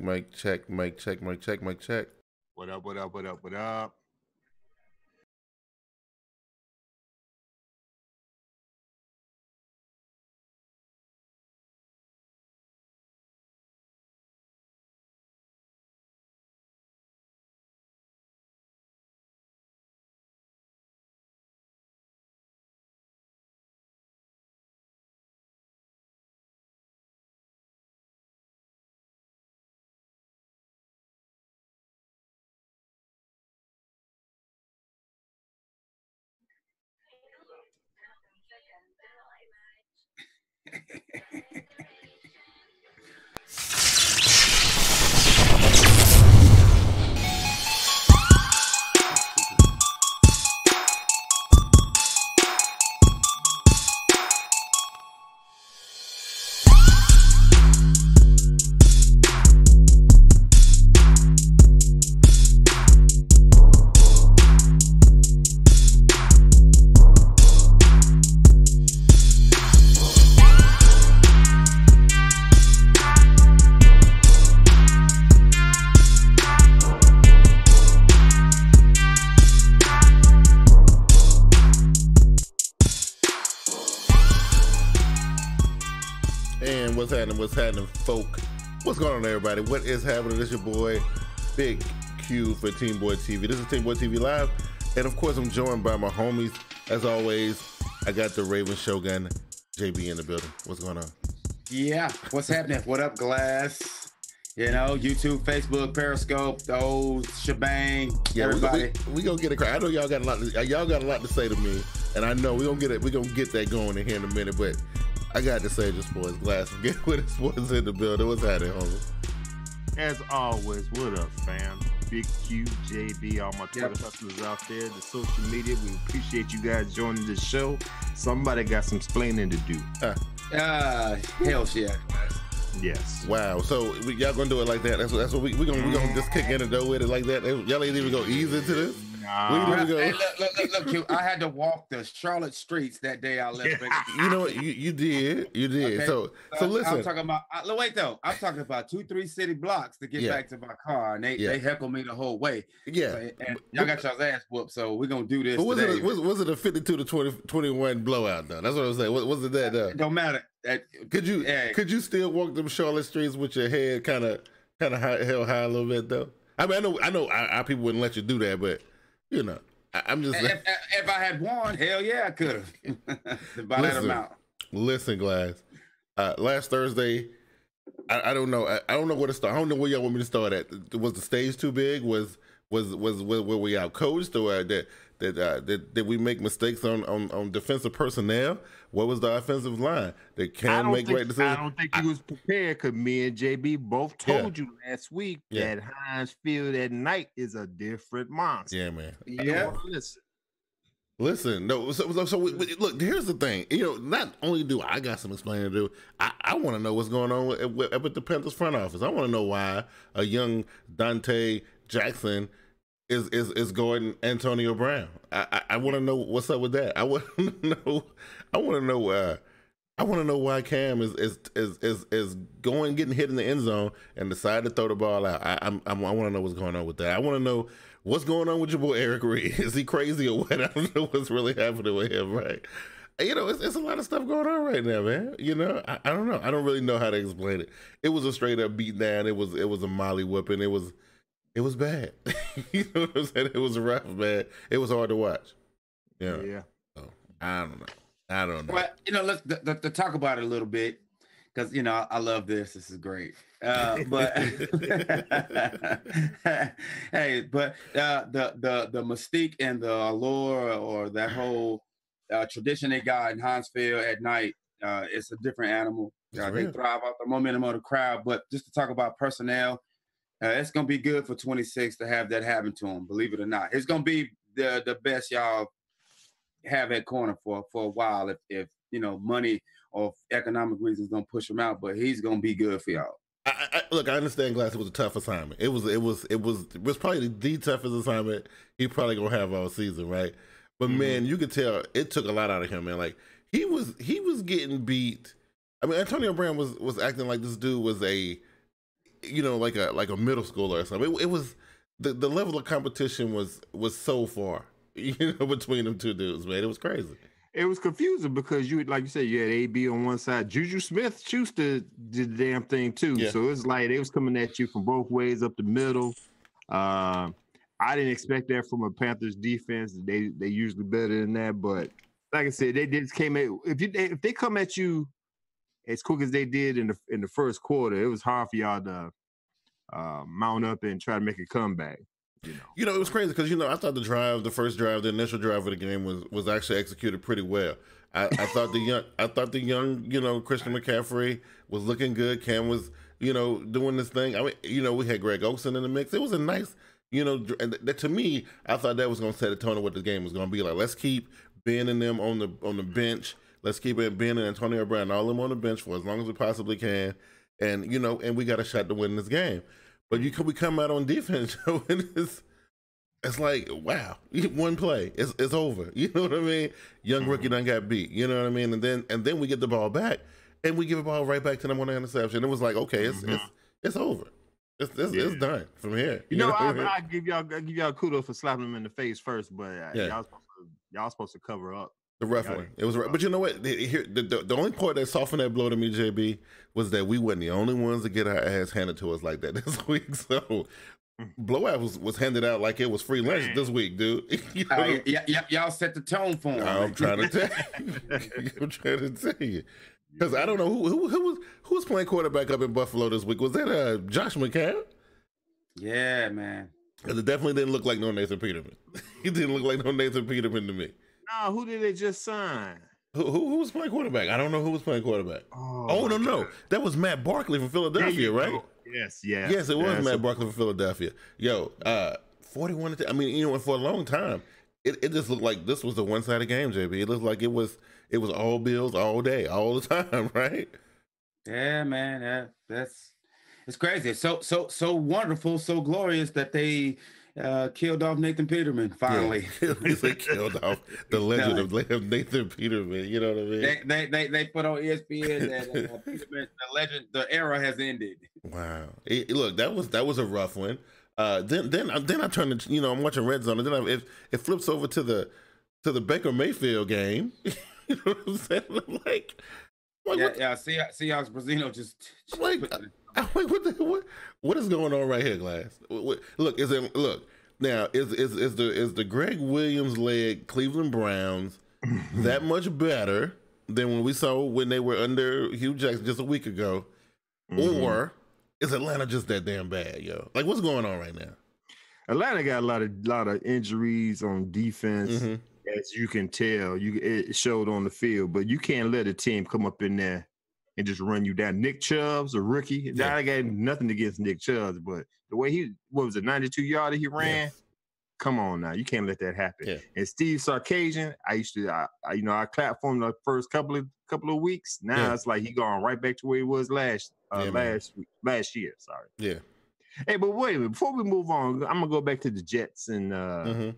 Mic check, mic check, mic check, mic check. What up, what up, what up, what up? What's happening, folk? What's going on, everybody? What is happening? This is your boy, Big Q for TeamBoydTV. This is TeamBoydTV Live, and of course, I'm joined by my homies. As always, I got the Raven Shogun, JB, in the building. What's going on? Yeah, what's happening? What up, Glass? You know, YouTube, Facebook, Periscope, the whole shebang. Yeah, everybody. We gonna get it. I know y'all got a lot. Y'all got a lot to say to me, and I know we gonna get it. We gonna get that going in here in a minute, but I got to say, just boys, Glass, get with us, boys, in the building. What's happening, homie? As always, what up, fam? Big Q, JB, all my Twitter hustlers out there, the social media. We appreciate you guys joining the show. Somebody got some explaining to do. Hell yeah. Yes. Wow. So y'all gonna do it like that? That's what we gonna just kick in and go with it like that. Y'all ain't even go easy into this. Nah. Hey, look, Q, I had to walk the Charlotte streets that day I left. You know what? You did. Okay. So listen. I'm talking about. Wait though. I'm talking about 2-3 city blocks to get back to my car, and they heckled me the whole way. Yeah. So, and y'all got y'all's ass whooped, so we're gonna do this. But today. Was it a 52-21 blowout though? That's what I'm saying. Was it that? It don't matter. Could you still walk them Charlotte streets with your head kind of held high a little bit though? I mean, I know our people wouldn't let you do that, but you know, I'm just if I had won, hell yeah, I could have. By that amount. Listen, Glass. Last Thursday, I don't know. I don't know where to start. I don't know where y'all want me to start at. Was the stage too big? Was were we out coached, or did we make mistakes on defensive personnel? What was the offensive line that can make right decisions? I don't think you was prepared, because me and JB both told you last week that Heinz Field at night is a different monster. Yeah, man. Yeah. Listen. No. So look. Here's the thing. You know, not only do I got some explaining to do, I want to know what's going on with the Panthers front office. I want to know why a young Dante Jackson is guarding Antonio Brown. I want to know what's up with that. I want to know why Cam is getting hit in the end zone and decided to throw the ball out. I want to know what's going on with that. I want to know what's going on with your boy Eric Reed. Is he crazy or what? I don't know what's really happening with him, right? You know, it's a lot of stuff going on right now, man. You know, I don't know. I don't really know how to explain it. It was a straight up beat down. It was a molly whooping. It was bad. You know what I'm saying? It was rough, man. It was hard to watch. Yeah. So, I don't know. Well, you know, let's to talk about it a little bit, because you know I love this. This is great. But hey, but the mystique and the allure, or that whole tradition they got in Heinz Field at night, it's a different animal. They thrive off the momentum of the crowd. But just to talk about personnel. It's going to be good for 26 to have that happen to him, believe it or not. It's going to be the best y'all have at corner for a while if you know, money or economic reasons don't push him out, but he's going to be good for y'all. Look, I understand, Glass, it was a tough assignment. It was probably the toughest assignment he probably going to have all season, right? But man, you could tell it took a lot out of him, man. Like he was getting beat. I mean, Antonio Brown was acting like this dude was you know, like a middle schooler or something. It was the level of competition was so far, you know, between them two dudes, man. It was crazy. It was confusing because like you said, you had AB on one side. Juju Smith-Schuster did the damn thing too. Yeah. So it was like they was coming at you from both ways up the middle. I didn't expect that from a Panthers defense. They usually better than that, but like I said, they just came at if they come at you as quick as they did in the first quarter, it was hard for y'all to mount up and try to make a comeback. You know, it was crazy because, you know, I thought the first drive, the initial drive of the game was actually executed pretty well. I thought the young, you know, Christian McCaffrey was looking good. Cam was, you know, doing this thing. I mean, you know, we had Greg Olsen in the mix. It was a nice, you know, and to me, I thought that was going to set a tone of what the game was going to be like. Let's keep Ben and them on the bench. Let's keep it Ben and Antonio Brown, all of them on the bench for as long as we possibly can. And, you know, and we got a shot to win this game. But we come out on defense, Joe, and it's like, wow, one play, it's over. You know what I mean? Young rookie done got beat. You know what I mean? And then we get the ball back, and we give the ball right back to them on the interception. It was like, okay, it's over. It's done from here. You know I give y'all kudos for slapping them in the face first, but y'all supposed to cover up. The rough one. It was right. But you know what? The only part that softened that blow to me, JB, was that we wasn't the only ones to get our ass handed to us like that this week. So blowout was handed out like it was free lunch this week, dude. You know? Y'all set the tone for him. I'm trying to tell you. I'm trying to tell you. Because I don't know who was playing quarterback up in Buffalo this week. Was that Josh McCown? Yeah, man. Because it definitely didn't look like no Nathan Peterman. He didn't look like no Nathan Peterman to me. No, who did they just sign? Who was playing quarterback? I don't know who was playing quarterback. Oh no. That was Matt Barkley from Philadelphia, right? Yes, it was Matt Barkley from Philadelphia. Yo, 41. I mean, you know, for a long time, it just looked like this was a one-sided game, JB. It looked like it was all Bills all day, all the time, right? Yeah, man. It's crazy. So wonderful, so glorious that they killed off Nathan Peterman finally. Yeah. They killed off the legend of Nathan Peterman. You know what I mean? They put on ESPN that Peterman, the legend, the era has ended. Wow. Look, that was a rough one. Then I turned to, you know, I'm watching Red Zone, and then it flips over to the Baker Mayfield game. You know what I'm saying? Like Seahawks Brazino just I'm like, what is going on right here, Glass? Look, is the Greg Williams led Cleveland Browns that much better than when we saw when they were under Hugh Jackson just a week ago, or is Atlanta just that damn bad, yo? Like, what's going on right now? Atlanta got a lot of injuries on defense, as you can tell. It showed on the field, but you can't let a team come up in there and just run you down. Nick Chubb's a rookie. Yeah. I got nothing against Nick Chubb, but the way 92-yarder he ran? Yeah. Come on now. You can't let that happen. Yeah. And Steve Sarkisian, I clapped for him the first couple of weeks. Now it's like he going right back to where he was last year. Sorry. Yeah. Hey, but wait a minute. Before we move on, I'm gonna go back to the Jets and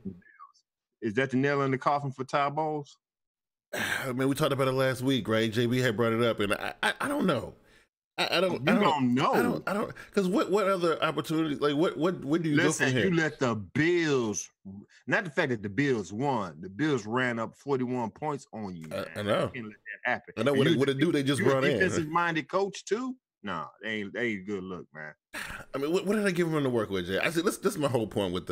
is that the nail in the coffin for Ty Bowles? I mean, we talked about it last week, right? JB had brought it up, and I don't know. I don't know. I don't because what other opportunities? Like what do you go from here? You let the Bills, not the fact that the Bills won. The Bills ran up 41 points on you. I know. You can't let that happen. I know what it do. They just brought in defensive-minded coach too. No, they ain't a good look, man. I mean, what did I give him to work with, Jay? I said this is my whole point with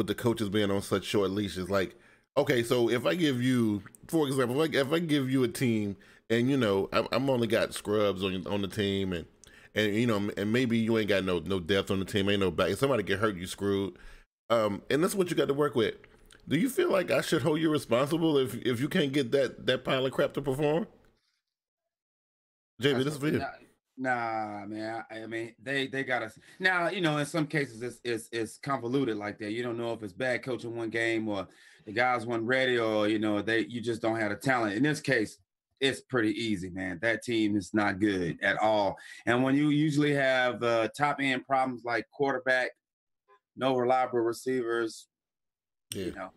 the coaches being on such short leashes. Like, okay, so if I give you, for example, if I give you a team and, you know, I'm only got scrubs on the team and you know, and maybe you ain't got no depth on the team, ain't no back. If somebody get hurt, you screwed. And that's what you got to work with. Do you feel like I should hold you responsible if you can't get that pile of crap to perform? JB, this is for you. Nah, man. I mean, they got us now. You know, in some cases, it's convoluted like that. You don't know if it's bad coaching one game or the guys weren't ready, or you know, you just don't have the talent. In this case, it's pretty easy, man. That team is not good at all. And when you usually have top end problems like quarterback, no reliable receivers, you know,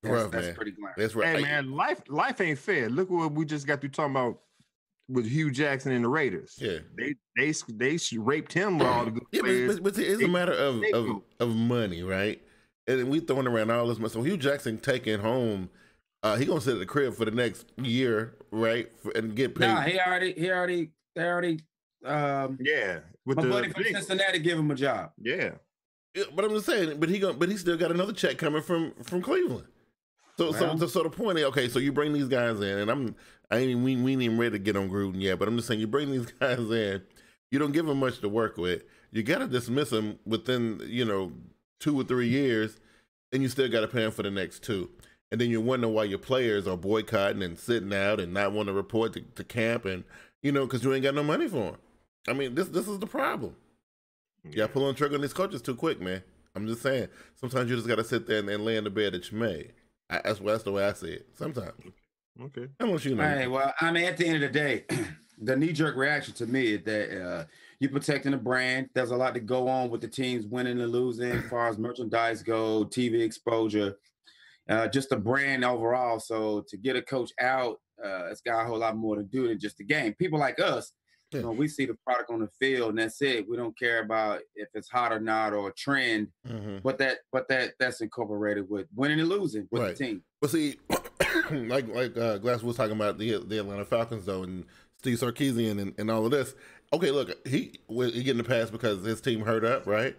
that's pretty glaring. That's right. Hey, man, life ain't fair. Look what we just got through talking about. with Hugh Jackson and the Raiders. Yeah, they raped him with all the good players. But it's a matter of money, right? And we throwing around all this money. So Hugh Jackson taking home, he gonna sit at the crib for the next year, right? And get paid. Nah, they already. With my the buddy from Cincinnati give him a job. Yeah, but I'm just saying. But he still got another check coming from Cleveland. So the point is, okay, so you bring these guys in, and we ain't even ready to get on Gruden yet, but I'm just saying you bring these guys in, you don't give them much to work with. You got to dismiss them within 2 or 3 years, and you still got to pay them for the next 2. And then you wonder why your players are boycotting and sitting out and not want to report to camp, and because you ain't got no money for them. I mean, this is the problem. You got to pull on the trigger on these coaches too quick, man. I'm just saying. Sometimes you just got to sit there and lay in the bed that you made. That's the way I see it. Sometimes. Okay. Unless you know. Hey, well, I mean, at the end of the day, the knee-jerk reaction to me is that you're protecting the brand. There's a lot to go on with the teams winning and losing as far as merchandise go, TV exposure, just the brand overall. So to get a coach out, it's got a whole lot more to do than just the game. People like us, we see the product on the field, and that's it. We don't care about if it's hot or not or a trend, but that's incorporated with winning and losing with the team. But see, like Glass was talking about the Atlanta Falcons though, and Steve Sarkisian and all of this. Okay, look, he getting the pass because his team hurt up, right?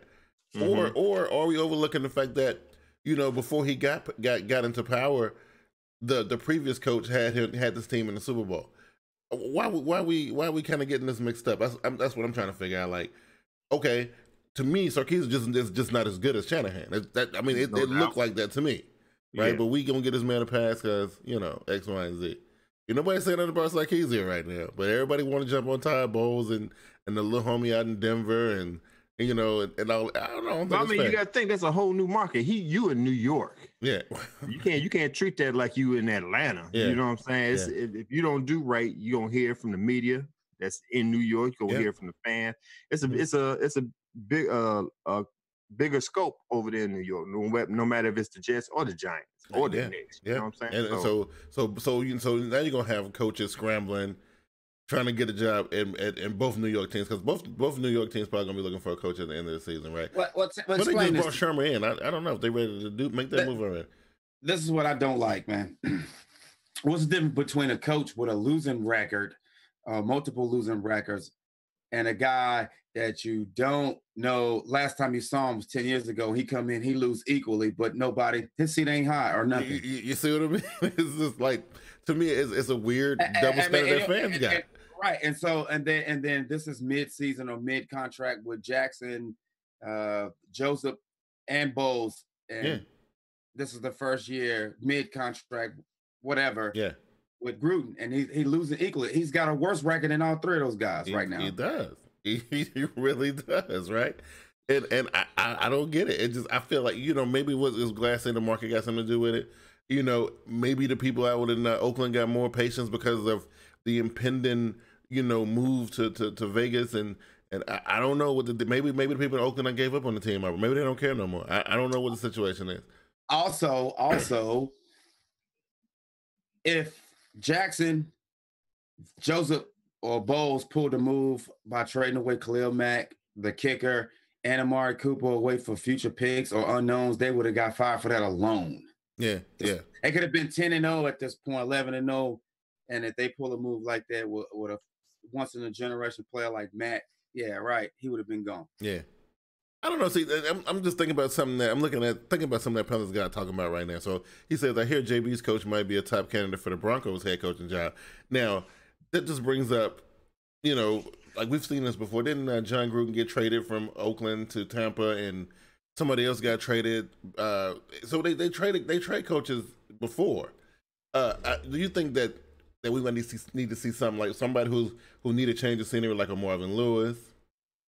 Or are we overlooking the fact that before he got into power, the previous coach had this team in the Super Bowl? Why we kind of getting this mixed up? That's what I'm trying to figure out. Like, okay, to me, Sarkisian is just not as good as Shanahan. It looked like that to me, right? Yeah. But we gonna get this man a pass because X, Y, and Z. Nobody saying nothing about Sarkisian right now, but everybody want to jump on Todd Bowles and the little homie out in Denver and all. I don't know. You got to think that's a whole new market. You in New York. Yeah. You can't treat that like you in Atlanta. Yeah. You know what I'm saying? If you don't do right, you gonna hear from the media that's in New York. You gonna hear from the fans. It's a big bigger scope over there in New York. No matter if it's the Jets or the Giants or the Knicks. You know what I'm saying? And so now you're gonna have coaches scrambling, trying to get a job in both New York teams, because both New York teams probably gonna be looking for a coach at the end of the season, right? But they just brought Sherman in. I don't know if they're ready to make that move already. This is what I don't like, man. What's the difference between a coach with a losing record, multiple losing records, and a guy that you don't know? Last time you saw him was 10 years ago. He come in, he lose equally, but his seat ain't high or nothing. You see what I mean? It's just like, to me, it's a weird double standard that fans got. Right, and then this is mid-season or mid-contract with Jackson, Joseph, and Bowles, and this is the first year mid-contract, whatever. Yeah, with Gruden, and he losing equally. He's got a worse record than all 3 of those guys right now. He does. He really does, right? And I don't get it. It just, I feel like maybe what is Glass in the market got something to do with it. Maybe the people out in Oakland got more patience because of the impending move to Vegas, and I don't know what maybe the people in Oakland gave up on the team. Maybe they don't care no more. I don't know what the situation is. Also, if Jackson, Joseph, or Bowles pulled the move by trading away Khalil Mack, the kicker, and Amari Cooper away for future picks or unknowns, they would have got fired for that alone. Yeah. They could have been 10-0 at this point, 11-0, and if they pull a move like that with a once in a generation player like Matt, he would have been gone. Yeah, I don't know. See, I'm just thinking about something that thinking about something that Pelicans got talking about right now. So he says, I hear JB's coach might be a top candidate for the Broncos head coaching job. Now that just brings up, like we've seen this before. Didn't John Gruden get traded from Oakland to Tampa, and somebody else got traded? So they trade coaches before. Do you think that we might need to see something like somebody who need a change of scenery, like a Marvin Lewis?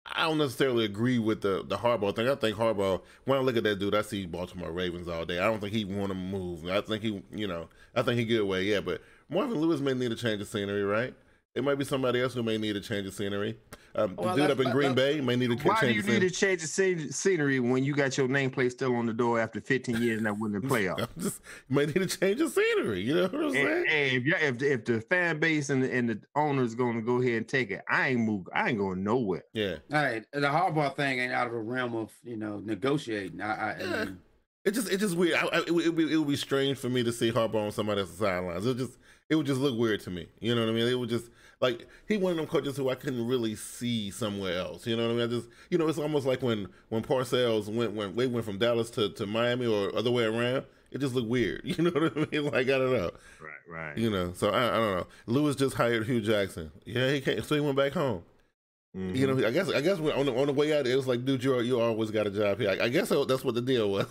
I don't necessarily agree with the Harbaugh thing. I think Harbaugh, when I look at that dude, I see Baltimore Ravens all day. I don't think he want to move. I think he good way, yeah. But Marvin Lewis may need a change of scenery, right? It might be somebody else who may need a change of scenery. The dude up in Green Bay may need to change. Why do you need to change the scenery when you got your nameplate still on the door after 15 years not winning the playoffs? You might need to change the scenery. You know what I'm saying? Hey, if the fan base and the owner's going to go ahead and take it, I ain't going nowhere. Yeah. All right. The hardball thing ain't out of the realm of negotiating. I mean, It's just weird. It would be strange for me to see Harbaugh on somebody else's sidelines. It would just look weird to me. You know what I mean? It would just like he one of them coaches who I couldn't really see somewhere else. You know what I mean? It's almost like when Parcells went from Dallas to Miami or other way around. It just looked weird. You know what I mean? Like I don't know. Right. You know. So I don't know. Lewis just hired Hugh Jackson. Yeah, he came, so he went back home. Mm-hmm. You know, I guess on the way out, it was like, dude, you always got a job here. I guess that's what the deal was.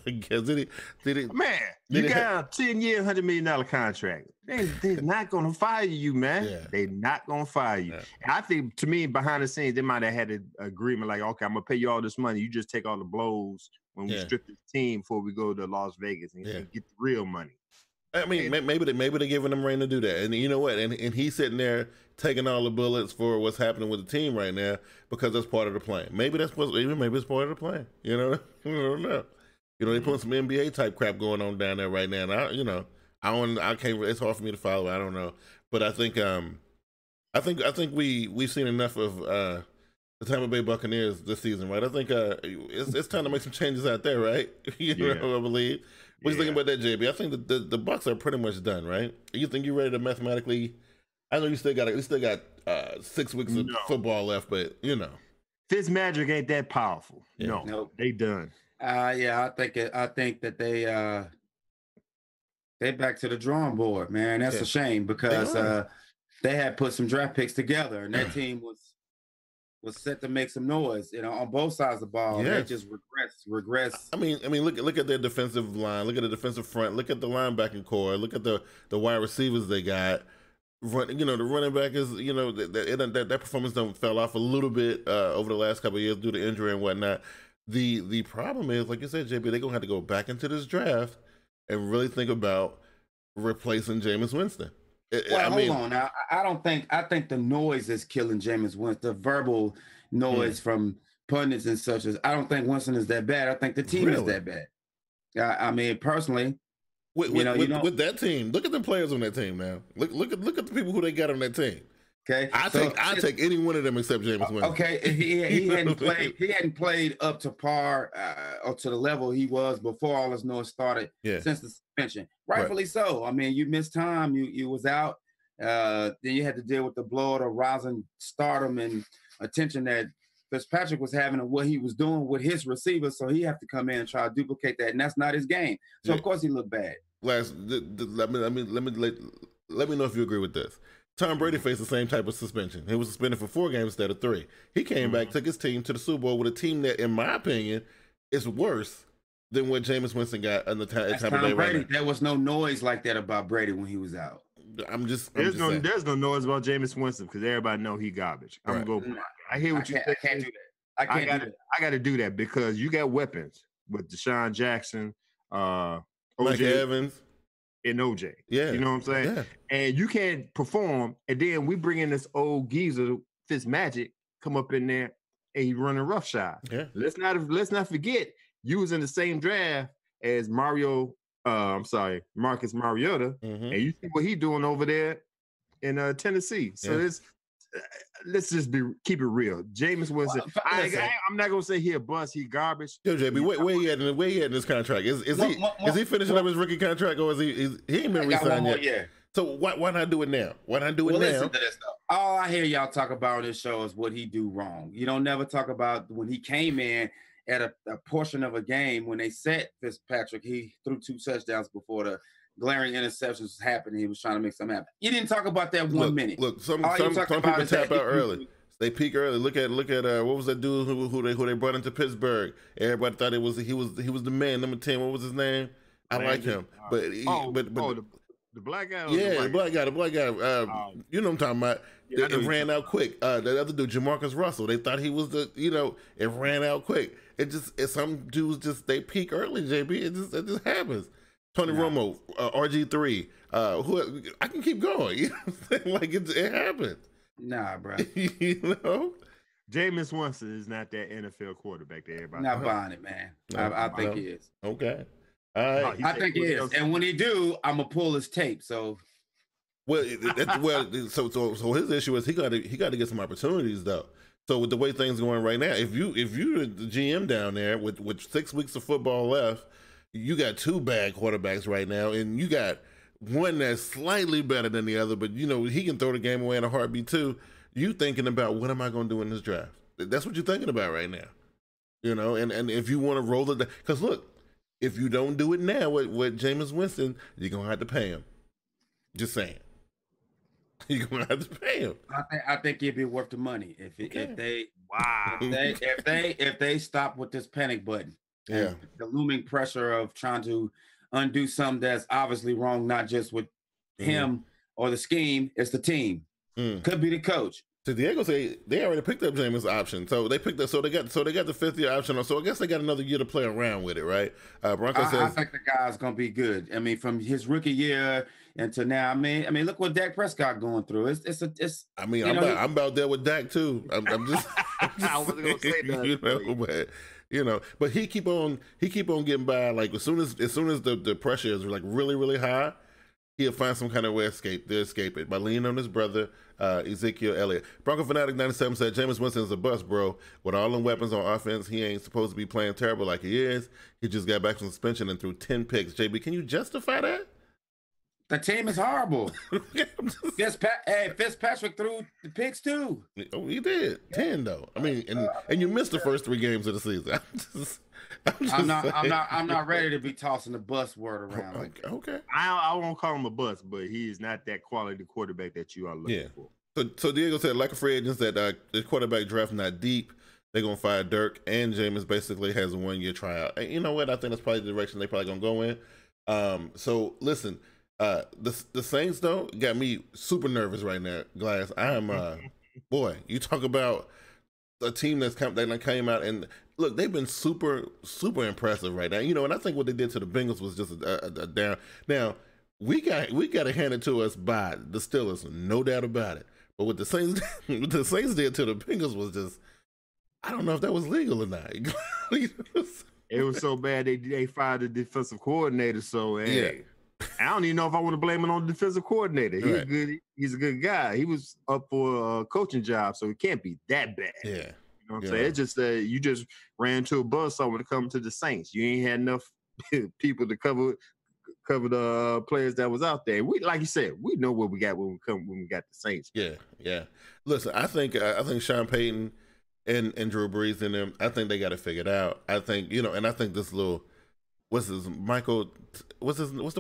I guess did it? Man, you got a 10-year, $100 million contract. They're not gonna fire you, man. Yeah. They're not gonna fire you. Yeah. And I think, to me, behind the scenes, they might have had an agreement like, okay, I'm gonna pay you all this money. You just take all the blows when we strip this team before we go to Las Vegas and get the real money. I mean, maybe they're giving him reign to do that, and you know what? And he's sitting there taking all the bullets for what's happening with the team right now because that's part of the plan. Maybe it's part of the plan. You know, I don't know. You know, they putting some NBA type crap going on down there right now. And I can't. It's hard for me to follow. I don't know, but I think we've seen enough of the Tampa Bay Buccaneers this season, right? I think it's time to make some changes out there, right? You know, I believe. What you think about that, JB? I think the Bucs are pretty much done, right? You think you're ready to mathematically? I know you still got 6 weeks of football left, but you know, Fitz magic ain't that powerful. Yeah. No, they done. I think that they back to the drawing board, man. That's a shame because they had put some draft picks together, and that team was set to make some noise, on both sides of the ball. They just regress. I mean, look at their defensive line, look at the defensive front, look at the linebacking core, look at the wide receivers they got. The running back is, that performance fell off a little bit over the last couple of years due to injury and whatnot. The problem is, like you said, JB, they're gonna have to go back into this draft and really think about replacing Jameis Winston. Hold on now. I think the noise is killing Jameis Winston. The verbal noise from pundits and such as I don't think Winston is that bad. I think the team is that bad. I mean, personally, with that team, look at the players on that team now. Look at the people who they got on that team. Okay, I take any one of them except Jameis Winston. Okay, he hadn't played up to par or to the level he was before all this noise started. Since the suspension, rightfully so. I mean, you missed time. You was out. Then you had to deal with the blowout of rising stardom and attention that Fitzpatrick was having and what he was doing with his receivers. So he have to come in and try to duplicate that, and that's not his game. So of course he looked bad. Let me know if you agree with this. Tom Brady faced the same type of suspension. He was suspended for 4 games instead of 3. He came back, took his team to the Super Bowl with a team that, in my opinion, is worse than what Jameis Winston got on the Tampa Bay right now. There was no noise like that about Brady when he was out. There's no noise about Jameis Winston because everybody know he garbage. I'm gonna go. I hear what you say. I can't do that. I got to do that because you got weapons with Deshaun Jackson, Mike Evans. And OJ. Yeah. You know what I'm saying? Yeah. And you can't perform, and then we bring in this old geezer, Fitzmagic, come up in there and he running roughshod. Yeah. Let's not forget, you was in the same draft as Marcus Mariota, and you see what he doing over there in Tennessee. So let's just keep it real. Jameis Winston. I'm not gonna say he a bust. He garbage. Yo, JB, where he at in this contract? Is he finishing up his rookie contract, or he ain't been re-signed yet? Yeah. So why not do it now? Why not do it now? Listen to this though. All I hear y'all talk about on this show is what he do wrong. You don't never talk about when he came in at a portion of a game when they set Fitzpatrick. He threw 2 touchdowns before the glaring interceptions was happening. He was trying to make something happen. You didn't talk about that 1 minute. Look, some people tap out early. They peak early. Look at what was that dude who they brought into Pittsburgh? Everybody thought he was the man, number 10. What was his name? I like him, but the black guy. Yeah, the black guy. You know what I'm talking about. Yeah, it ran out quick. The other dude, Jamarcus Russell. They thought he was it ran out quick. Some dudes they peak early. JB, it just happens. Tony Romo, RG3, who I can keep going. You know what I'm saying? Like it happens. Nah, bro. You know? Jameis Winston is not that NFL quarterback that everybody. Not buying it, man. I think he is. Okay. All right. I think he is. And when he do, I'm gonna pull his tape. So so his issue is he got to get some opportunities though. So with the way things are going right now, if you're the GM down there with 6 weeks of football left, you got 2 bad quarterbacks right now, and you got one that's slightly better than the other, but he can throw the game away in a heartbeat too. You thinking about what am I going to do in this draft? That's what you're thinking about right now. And if you want to roll it, because look, if you don't do it now with Jameis Winston, you're gonna have to pay him. Just saying. You're gonna have to pay him. I think it'd be worth the money if they stop with this panic button. Yeah. The looming pressure of trying to undo something that's obviously wrong, not just with him or the scheme, it's the team. Could be the coach. So Diego say they already picked up Jameis' option, so they picked up. So they got the 5th-year option. So I guess they got another year to play around with it, right? Bronco says I think the guy's gonna be good. I mean, from his rookie year until now. I mean, look what Dak Prescott going through. It's. I mean, I'm about there with Dak too. I'm just. I wasn't gonna say that. But he keep on getting by. Like as soon as the pressure is like really really high, he'll find some kind of way to escape it by leaning on his brother, Ezekiel Elliott. Bronco Fanatic 97 said, Jameis Winston is a bust, bro. With all them weapons on offense, he ain't supposed to be playing terrible like he is. He just got back from suspension and threw 10 picks. JB, can you justify that? The team is horrible. Fitzpatrick threw the picks too. Oh, he did. 10 though. I mean, and you missed the first 3 games of the season. I'm not ready to be tossing the bus word around. Okay. I won't call him a bust, but he is not that quality quarterback that you are looking for. So Diego said, like a free agents, that the quarterback draft not deep. They're gonna fire Dirk, and Jameis basically has a 1-year tryout. And you know what? I think that's probably the direction they probably gonna go in. So listen, the Saints though got me super nervous right now. Glass, I am boy. You talk about a team that came out and look, they've been super impressive right now. And I think what they did to the Bengals was just a down. Now we got to hand it to us by the Steelers, no doubt about it. But what the Saints did to the Bengals was just, I don't know if that was legal or not. It was so bad they fired the defensive coordinator. So hey, I don't even know if I want to blame it on the defensive coordinator. He's good. He's a good guy. He was up for a coaching job, so it can't be that bad. Yeah. You know what I'm saying? It's just you just ran to a buzzsaw when it comes to the Saints. You ain't had enough people to cover the players that was out there. We, like you said, we know what we got when we got the Saints. Yeah. Listen, I think Sean Payton and Drew Brees and them, I think they got it figured out. I think, and I think this little, what's the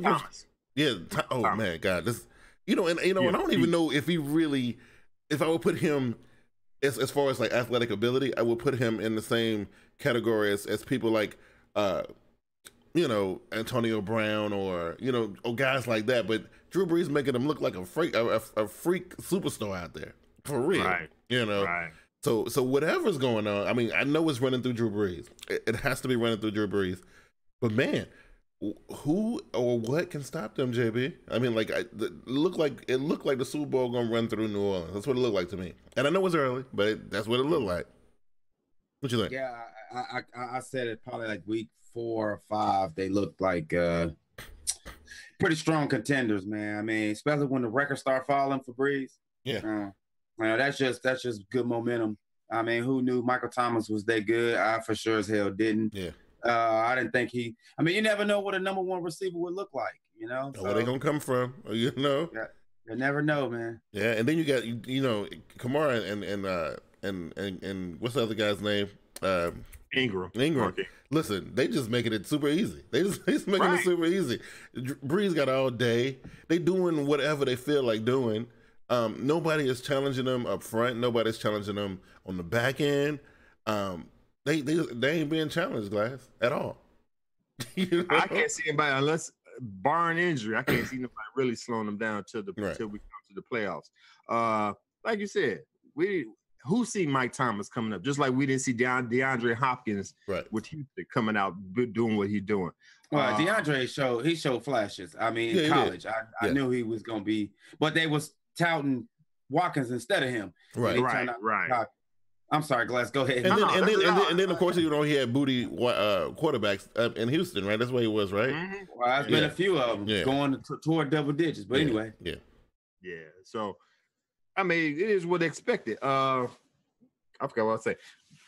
Thomas. Yeah. Oh man, God, this, and I don't even know if I would put him as far as like athletic ability, I would put him in the same category as people like, Antonio Brown or guys like that. But Drew Brees making him look like a freak superstar out there for real. Right. Right. So whatever's going on, I mean, I know it's running through Drew Brees. It has to be running through Drew Brees. But man, who or what can stop them, JB? I mean, like it looked like the Super Bowl gonna run through New Orleans. That's what it looked like to me. And I know it's early, but that's what it looked like. What you think? Yeah, I said it probably like week 4 or 5. They looked like pretty strong contenders, man. I mean, especially when the records start falling for Brees. Yeah. That's just good momentum. I mean, who knew Michael Thomas was that good? I for sure as hell didn't. Yeah. I didn't think you never know what a number 1 receiver would look like, So, where they gonna come from, Yeah, you never know, man. Yeah, and then you got Kamara and what's the other guy's name? Ingram. Okay. Listen, they just making it super easy. They just making it super easy. Breeze got all day. They doing whatever they feel like doing. Nobody is challenging them up front. Nobody's challenging them on the back end. They ain't being challenged, Glass, at all. I can't see anybody unless barring injury. I can't see nobody really slowing them down till we come to the playoffs. Like you said, who see Mike Thomas coming up? Just like we didn't see DeAndre Hopkins with Houston coming out doing what he's doing. Well, DeAndre showed flashes. I mean, in college, I knew he was gonna be, but they was touting Watkins instead of him. Right. I'm sorry, Glass. Go ahead. And then of course, you know, he had booty quarterbacks in Houston, right? That's where he was, right? Well, there's been a few of them going toward double digits, but anyway. Yeah. So, I mean, it is what expected. I forgot what I say.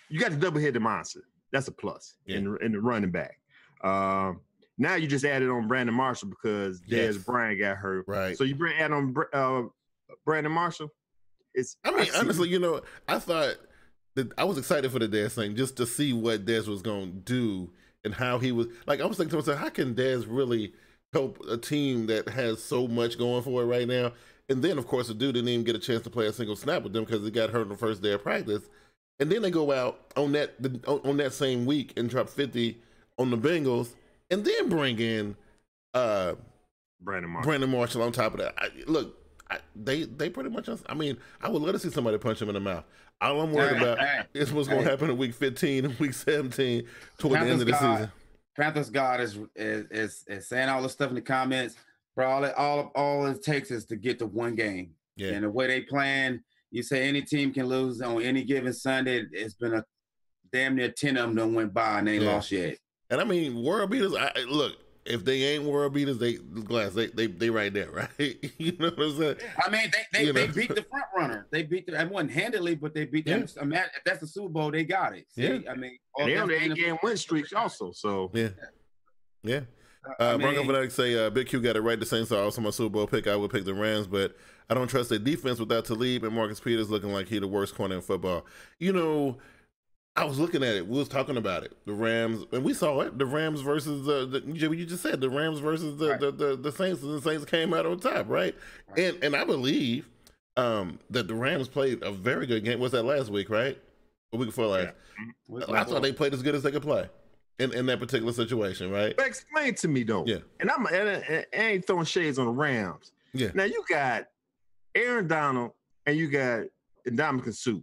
You got the double-headed monster. That's a plus in the running back. Now you just added on Brandon Marshall because Dez Bryant got hurt. Right. So you add on Brandon Marshall. Honestly, you know, I thought that I was excited for the Dez thing just to see what Dez was going to do and how he was. Like, I was thinking to myself, how can Dez really help a team that has so much going for it right now? And then, of course, the dude didn't even get a chance to play a single snap with them because he got hurt on the first day of practice. And then they go out on that same week and drop 50 on the Bengals, and then bring in Brandon Marshall on top of that. They pretty much. I mean, I would love to see somebody punch him in the mouth. All I'm worried about is what's going to happen in week 15 and week 17 toward the end of the season. Panthers God is saying all this stuff in the comments, bro. All it takes is to get to one game. Yeah. And the way they plan, you say any team can lose on any given Sunday. It's been a damn near 10 of them done went by and they ain't lost yet. And I mean, world beaters. Look, if they ain't world beaters, they right there, right? You know what I'm saying? I mean, they beat the front runner. They beat them. I wasn't handily, but they beat them. I mean, if that's the Super Bowl, they got it. See? I mean, they on the 8-game win streaks also. So yeah. Bronco Fanatics say Big Q got it right. The Saints are also my Super Bowl pick. I would pick the Rams, but I don't trust their defense without Talib and Marcus Peters looking like he the worst corner in football. You know, I was looking at it. We was talking about it. The Rams, and we saw it. The Rams versus you just said the Rams versus the Saints, and the Saints came out on top, right? And I believe that the Rams played a very good game. Was that last week, right? A week before last. Yeah. I thought they played as good as they could play in that particular situation, right? But explain to me though. Yeah. And I ain't throwing shades on the Rams. Yeah. Now you got Aaron Donald and you got Ndamukong Suh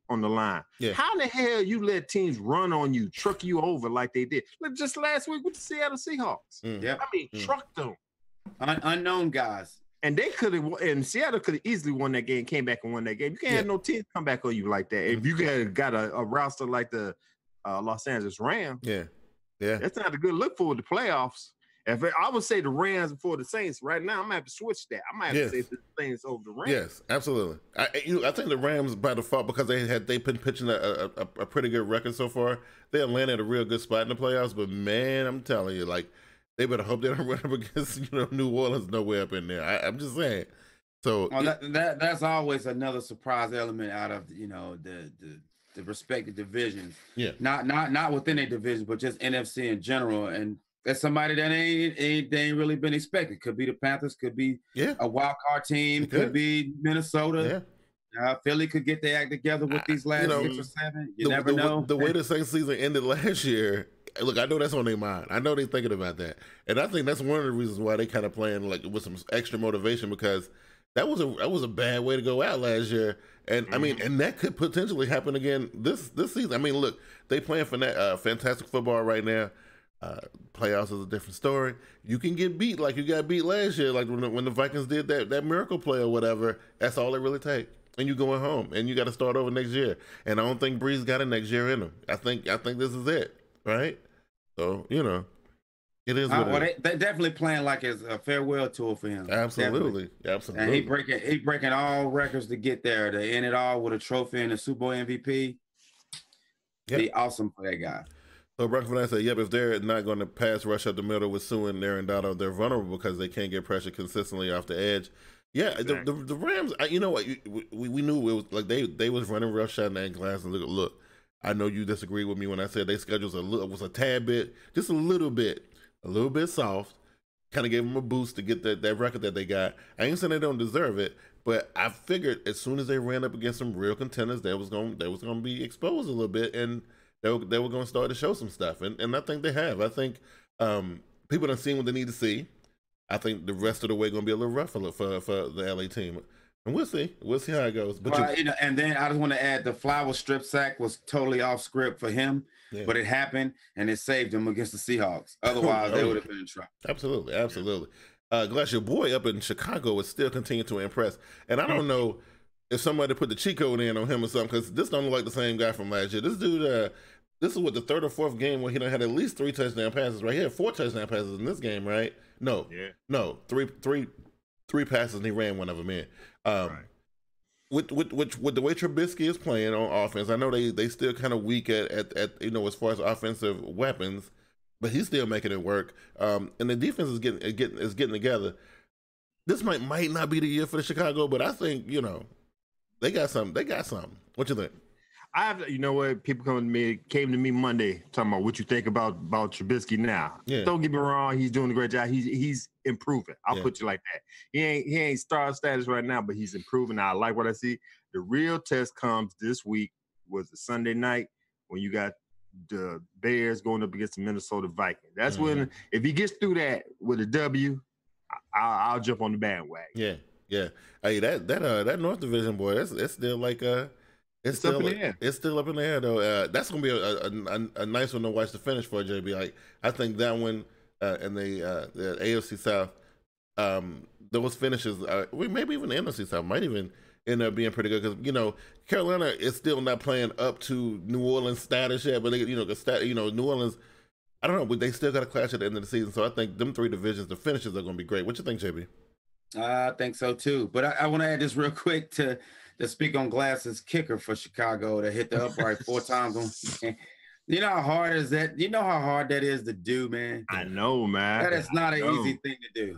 on the line. Yeah. How the hell you let teams run on you, truck you over like they did? Look, just last week with the Seattle Seahawks. Yeah. I mean, trucked them. Unknown guys. And they could have, and Seattle could have easily won that game, came back and won that game. You can't have no team come back on you like that. If you got a roster like the Los Angeles Rams, that's not a good look for the playoffs. If I would say the Rams before the Saints right now, I'm gonna have to switch that. I might have to say the Saints over the Rams. Yes, absolutely. I think the Rams by default, because they've been pitching a pretty good record so far. They'll land at a real good spot in the playoffs. But man, I'm telling you, like, they better hope they don't run up against New Orleans nowhere up in there. I'm just saying. So that's always another surprise element out of the respective divisions. Yeah, not within a division, but just NFC in general. And that's somebody that ain't really been expected. Could be the Panthers, could be a wild card team, could be Minnesota. Yeah. Philly could get their act together with these last 6 or 7. You never know. The way the Saints season ended last year, look, I know that's on their mind. I know they're thinking about that. And I think that's one of the reasons why they kind of playing like with some extra motivation, because that was a bad way to go out last year. And I mean, and that could potentially happen again this season. I mean, look, they playing fantastic football right now. Playoffs is a different story. You can get beat like you got beat last year, like when the Vikings did that miracle play or whatever. That's all it really takes. And you going home, and you got to start over next year. And I don't think Breeze got it next year in him. I think this is it, right? So it is. They definitely playing like it's a farewell tour for him. Absolutely. And he breaking all records to get there. To end it all with a trophy and a Super Bowl MVP. Be awesome for that guy. So Brockman said, "Yep, if they're not going to pass rush up the middle with Sue and Aaron Donald, they're vulnerable because they can't get pressure consistently off the edge." Yeah, exactly. the Rams. You know what? We knew it was like they was running rough shot in that glass. And look, I know you disagree with me when I said their schedule was a tad bit, just a little bit soft. Kind of gave them a boost to get that record that they got. I ain't saying they don't deserve it, but I figured as soon as they ran up against some real contenders, they was going to be exposed a little bit, and they were going to start to show some stuff. And I think they have. I think people done seen what they need to see. I think the rest of the way going to be a little rough for the LA team. And we'll see. We'll see how it goes. But and then I just want to add, the Flowers strip sack was totally off script for him, but it happened, and it saved him against the Seahawks. Otherwise, they would have been in trouble. Absolutely. Glass, your boy up in Chicago is still continuing to impress. And I don't know if somebody put the cheat code in on him or something, because this don't look like the same guy from last year. This dude, this is what, the third or fourth game where he done had at least 3 touchdown passes, right? He had 4 touchdown passes in this game, right? No, three passes, and he ran one of them in. Right. With the way Trubisky is playing on offense, I know they still kind of weak at as far as offensive weapons, but he's still making it work. And the defense is getting together. This might not be the year for the Chicago, but I think they got something. What you think? You know what? People came to me Monday talking about what you think about Trubisky now. Yeah. Don't get me wrong, he's doing a great job. He's improving. I'll put you like that. He ain't star status right now, but he's improving. I like what I see. The real test comes this week, was the Sunday night when you got the Bears going up against the Minnesota Vikings. That's when, if he gets through that with a W, I'll jump on the bandwagon. Yeah. Hey, that North Division, boy, it's still like It's still up in the air. It's still up in the air, though. That's gonna be a nice one to watch the finish for, JB. Like, I think that one in the AFC South, those finishes, maybe even the NFC South might even end up being pretty good, because Carolina is still not playing up to New Orleans status yet, but they, New Orleans, I don't know, but they still got to clash at the end of the season. So I think them 3 divisions, the finishes are gonna be great. What you think, JB? I think so too. But I want to add this real quick to speak on Glass's kicker for Chicago to hit the upright 4 times on. You know how hard is that? You know how hard that is to do, man. I know, man. That is not an easy thing to do.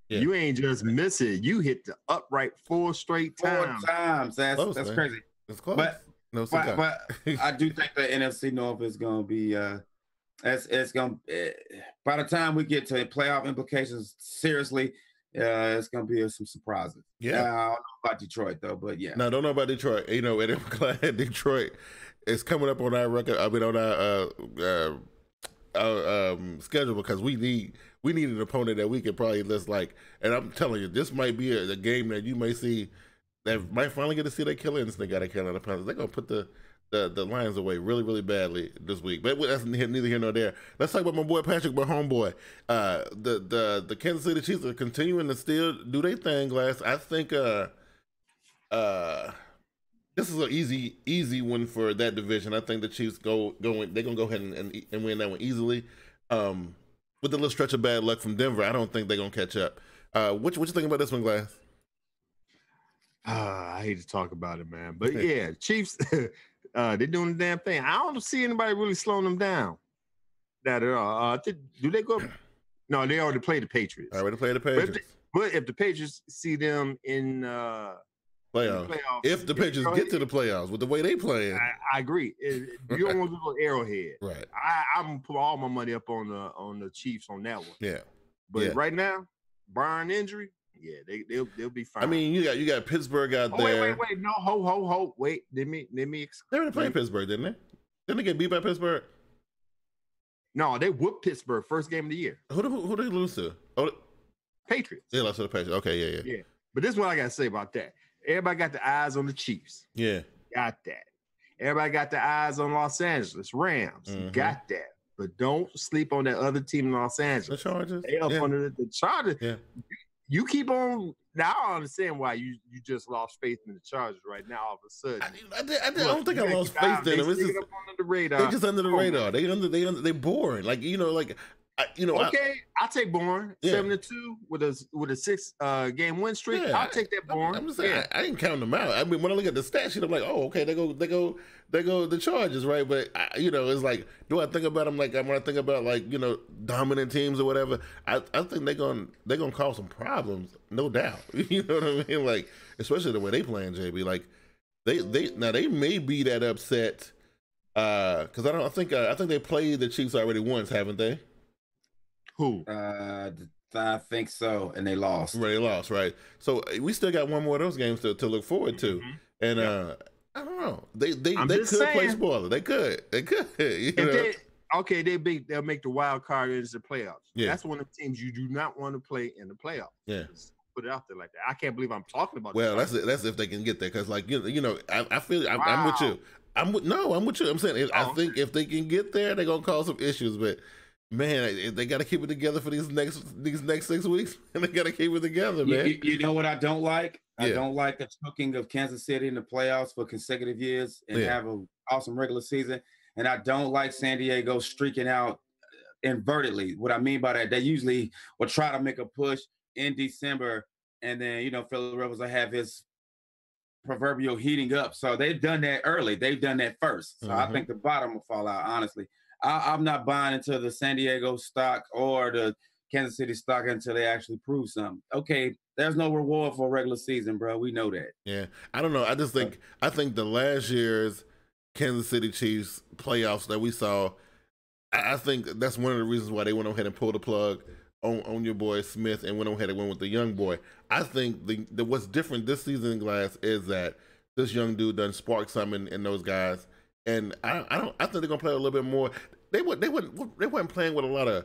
Yeah. You ain't just miss it. You hit the upright 4 straight times. 4 times. That's crazy. That's close. But I do think the NFC North is going to be. It's going. By the time we get to playoff implications, seriously. It's gonna be some surprises. Yeah, I don't know about Detroit though, but yeah. No, don't know about Detroit. And I'm glad Detroit is coming up on our record. I mean, on our schedule, because we need an opponent that we can probably list like. And I'm telling you, this might be a game that you may see that might finally get to see their killer instinct out of Carolina Panthers. They're gonna put the Lions away really, really badly this week. But that's neither here nor there. Let's talk about my boy Patrick, my homeboy. The Kansas City Chiefs are continuing to still do their thing, Glass. I think this is an easy one for that division. I think the Chiefs they're gonna go ahead and win that one easily. With a little stretch of bad luck from Denver, I don't think they're gonna catch up. What you think about this one, Glass? I hate to talk about it, man. But yeah, Chiefs they're doing the damn thing. I don't see anybody really slowing them down. That at all. Do they go? No, they already played the Patriots. Already played the Patriots. But if the Patriots see them in playoffs, if the Patriots get to the playoffs with the way they playing, I agree. You don't want to go Arrowhead, right? I'm gonna put all my money up on the Chiefs on that one. Yeah, but right now, barring injury. Yeah, they'll be fine. I mean, you got Pittsburgh out there. Wait, no, ho. Wait, let me. They already played Pittsburgh, didn't they? Didn't they get beat by Pittsburgh? No, they whooped Pittsburgh first game of the year. Who did they lose to? Oh, Patriots. They lost to the Patriots. Okay, yeah. But this is what I gotta say about that. Everybody got the eyes on the Chiefs. Yeah, got that. Everybody got the eyes on Los Angeles Rams. Got that. But don't sleep on that other team in Los Angeles. The Chargers. They up under the Chargers. Yeah. You keep on. Now I understand why you just lost faith in the Chargers right now. All of a sudden, I don't think I lost faith in them. It's just up under the radar. They're just under the radar. They boring. Okay, I'll take boring. 7-2 with a 6 game win streak. Yeah, I'll take that boring. I'm just saying, I didn't count them out. I mean, when I look at the stat sheet, I'm like, oh, okay, they go the Chargers, right? But it's like, do I think about them like when I think about dominant teams or whatever? I think they're gonna cause some problems, no doubt. You know what I mean? Like, especially the way they playing, JB. Like, they may be that upset because I think they played the Chiefs already once, haven't they? Who? I think so, and they lost. Right, they lost, right? So we still got one more of those games to look forward to, and I don't know. They could play spoiler. They could. They'll make the wild card into the playoffs. Yeah. That's one of the teams you do not want to play in the playoffs. Yeah. Just put it out there like that. I can't believe I'm talking about. Well, that's if they can get there, because I feel I'm with you. I'm with you. I'm saying I think if they can get there, they're gonna cause some issues, but. Man, they got to keep it together for these next 6 weeks, and they got to keep it together, man. You know what I don't like? I don't like the choking of Kansas City in the playoffs for consecutive years and have an awesome regular season. And I don't like San Diego streaking out invertedly. What I mean by that, they usually will try to make a push in December, and then, you know, Philip Rivers will have his proverbial heating up. So they've done that early. They've done that first. So I think the bottom will fall out, honestly. I'm not buying into the San Diego stock or the Kansas City stock until they actually prove something. Okay, there's no reward for a regular season, bro. We know that. Yeah, I don't know. I just think the last year's Kansas City Chiefs playoffs that we saw, I think that's one of the reasons why they went ahead and pulled the plug on your boy Smith and went ahead and went with the young boy. I think the what's different this season in Glass is that this young dude done sparked something in those guys. And I think they're gonna play a little bit more. They weren't playing with a lot of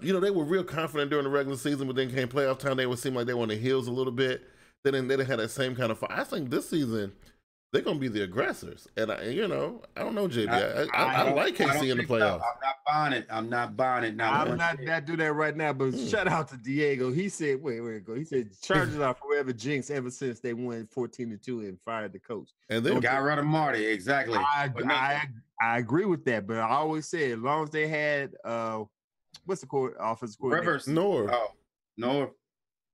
you know, they were real confident during the regular season, but then came playoff time, they would seem like they were on the heels a little bit. They didn't have that same kind of fight. I think this season they're gonna be the aggressors, and you know, I don't know, JB. I like KC in the playoffs. So. I'm not buying it. Now I'm not do that right now. But shout out to Diego. He said, wait, go. He said Chargers are forever jinx ever since they won 14-2 and fired the coach. And then got rid of Marty. Exactly. I agree with that. But I always say, as long as they had what's the offensive coordinator? Rivers. North. Oh, North.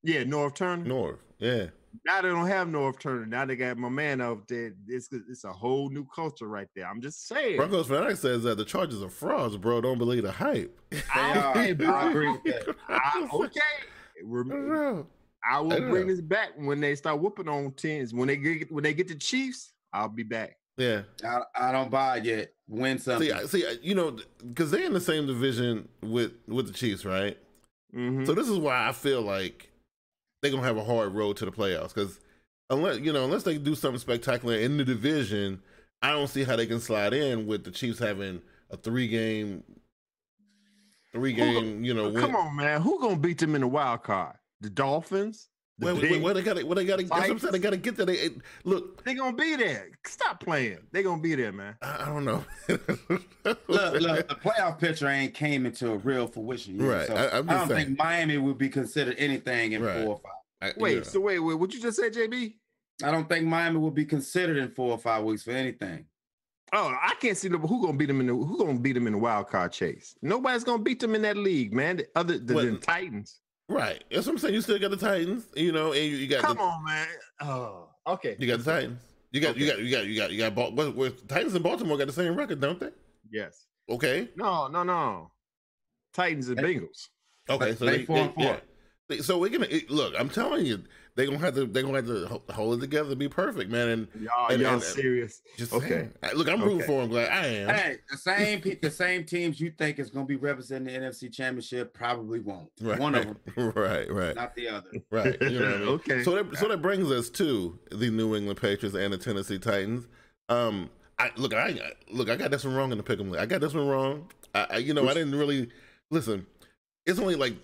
Yeah, North Turner. North. Yeah. Now they don't have North Turner. Now they got my man out there. It's a whole new culture right there. I'm just saying. Broncos Fanatic says that the Chargers are frauds, bro. Don't believe the hype. I agree with that. Okay. I will bring this back when they start whooping on teams. When they get the Chiefs, I'll be back. Yeah. I don't buy it yet. Win something. See, you know, because they're in the same division with the Chiefs, right? So this is why I feel like they're gonna have a hard road to the playoffs, because unless they do something spectacular in the division, I don't see how they can slide in with the Chiefs having a three game win. Come on, man. Who gonna beat them in the wild card? The Dolphins? Well, they got to. That's what I'm saying. They got to get there. Look, they gonna be there. Stop playing. They gonna be there, man. I don't know. look, the playoff picture ain't came into a real fruition yet. Right. So I don't think Miami would be considered anything in 4 or 5. Wait, what you just say, JB? I don't think Miami would be considered in 4 or 5 weeks for anything. Oh, I can't see who gonna beat them in the wild card chase. Nobody's gonna beat them in that league, man. Other than Titans. Right. That's what I'm saying. You still got the Titans, and you got. Come on, man. Oh, okay. You got the Titans. You got Titans and Baltimore got the same record, don't they? Yes. Okay. No. Titans and Bengals. Okay, so they 4-4. Yeah. So we're gonna look. I'm telling you, they're gonna have to hold it together to be perfect, man. And y'all serious? Just okay. Look, I'm rooting for them. Glad I am. Hey, the same teams you think is gonna be representing the NFC Championship probably won't. Right. One of them. Right. Not the other. Right. You know what I mean? Okay. So that brings us to the New England Patriots and the Tennessee Titans. I got this one wrong in the pick'em league. I got this one wrong. I didn't really listen. It's only like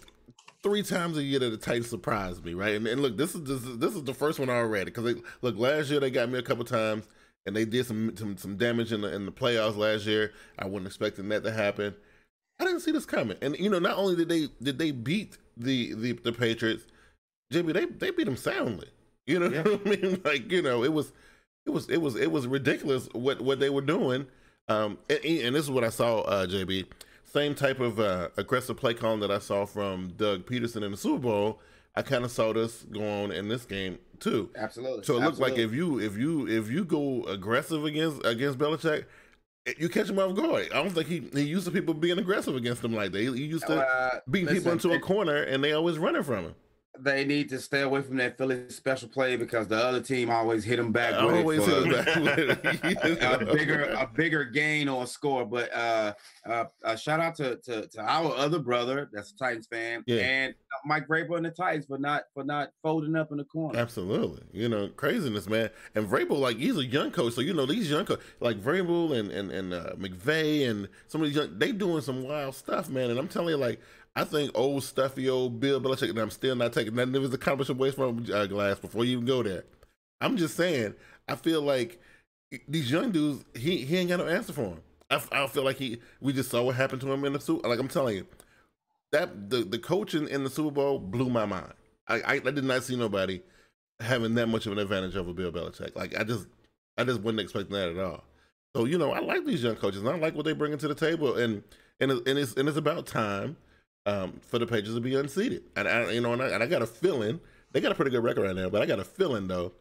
3 times a year that the Titans surprised me, right? And look, this is the first one already, because last year they got me a couple times, and they did some damage in the playoffs last year. I wasn't expecting that to happen. I didn't see this coming, and not only did they beat the Patriots, JB, they beat them soundly. You know what I mean? Like, it was ridiculous what they were doing. And this is what I saw, JB. Same type of aggressive play calling that I saw from Doug Peterson in the Super Bowl. I kind of saw this go on in this game too. Absolutely. So it looks like if you go aggressive against Belichick, you catch him off guard. I don't think he used to people being aggressive against him like that. He used to beat people into a corner, and they always running from him. They need to stay away from that Philly special play, because the other team always hit them back with a bigger gain or score. But shout out to our other brother that's a Titans fan, and Mike Vrabel and the Titans for not folding up in the corner. Absolutely, craziness, man. And Vrabel, he's a young coach, so these young coaches like Vrabel and McVay and some of these they doing some wild stuff, man. And I'm telling you, I think old stuffy old Bill Belichick, and I'm still not taking nothing of his accomplishment away from Glass before you even go there. I'm just saying, I feel like these young dudes, he ain't got no answer for him. I feel like we just saw what happened to him in the Super. Like I'm telling you, that the coaching in the Super Bowl blew my mind. I did not see nobody having that much of an advantage over Bill Belichick. Like I just wasn't expecting that at all. So I like these young coaches, and I like what they bring to the table, and it's about time for the Patriots to be unseated. And I got a feeling they got a pretty good record right now, but I got a feeling though,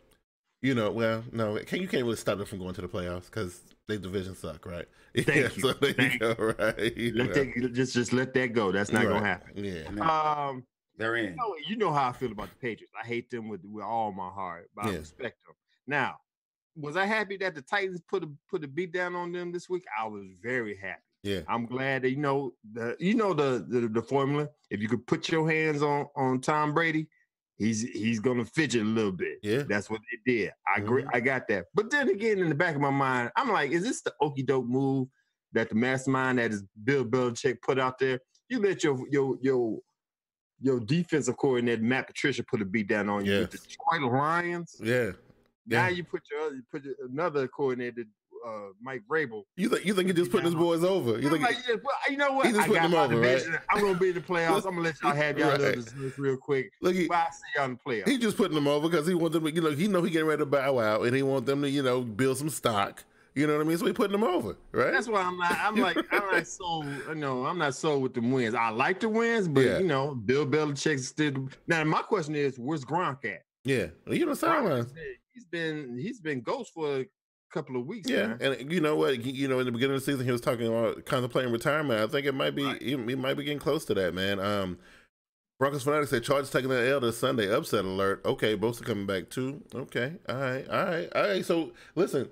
well, no, you can't really stop them from going to the playoffs because their division suck, right? Thank you. So there you go, right? Just let that go. That's not gonna happen. Yeah. They're in. You know how I feel about the Patriots. I hate them with all my heart, but I respect them. Now, was I happy that the Titans put a beat down on them this week? I was very happy. Yeah, I'm glad that the formula. If you could put your hands on Tom Brady, he's gonna fidget a little bit. Yeah, that's what they did. I agree. I got that. But then again, in the back of my mind, I'm like, is this the okie doke move that the mastermind that is Bill Belichick put out there? You let your defensive coordinator Matt Patricia put a beat down on you with the Detroit Lions. Yeah. Now you put another coordinator, Mike Vrabel. You think he's just putting his boys over? You know what? He's just putting them over, right? I'm gonna be in the playoffs. I'm gonna let y'all have y'all this real quick. Look, I see y'all in the playoffs. He's just putting them over because he wants them to, he getting ready to bow out, and he wants them to, build some stock. You know what I mean? So he's putting them over, right? That's why I'm not sold. I'm not sold with the wins. I like the wins, but Bill Belichick still. Now my question is, where's Gronk at? Yeah, the sidelines. He's been ghost for a couple of weeks. Yeah, man. And you know what? In the beginning of the season, he was talking about contemplating retirement. I think it might be he might be getting close to that, man. Broncos Fanatics said Chargers taking the L this Sunday. Upset alert. Okay, Bosa coming back too. Okay, all right. So listen,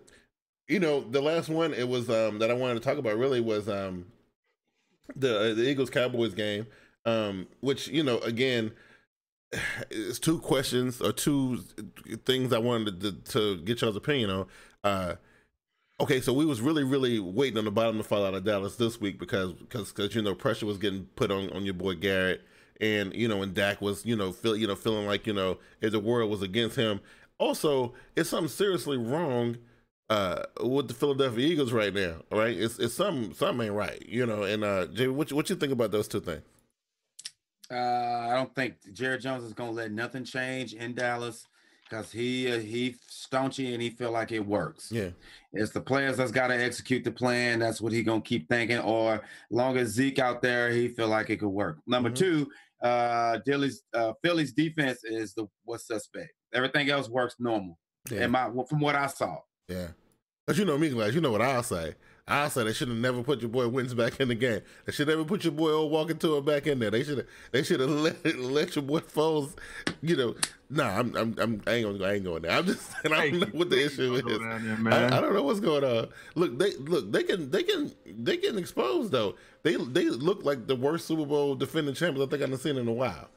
the last one it was that I wanted to talk about really was the Eagles Cowboys game, which again. It's two questions or two things I wanted to get y'all's opinion on. Okay, so we was really, really waiting on the bottom to fall out of Dallas this week because pressure was getting put on your boy Garrett, and and Dak was feeling like if the world was against him. Also, it's something seriously wrong with the Philadelphia Eagles right now. All right, it's something ain't right. And Jay, what you think about those two things? I don't think Jared Jones is gonna let nothing change in Dallas because he staunchy and he feel like it works. Yeah, it's the players that's got to execute the plan. That's what he gonna keep thinking. Or as long as Zeke out there, he feel like it could work. Number two, Philly's defense is what's suspect. Everything else works normal. Yeah. From what I saw. Yeah, but me, Glass. You know what I'll say. They should have never put your boy Wentz back in the game. They should never put your boy old walking to him back in there. They should have let your boy Foles. I ain't going there. I'm just saying I don't know what the issue is. I don't know what's going on. Look, they can expose though. They look like the worst Super Bowl defending champions I think I've seen in a while.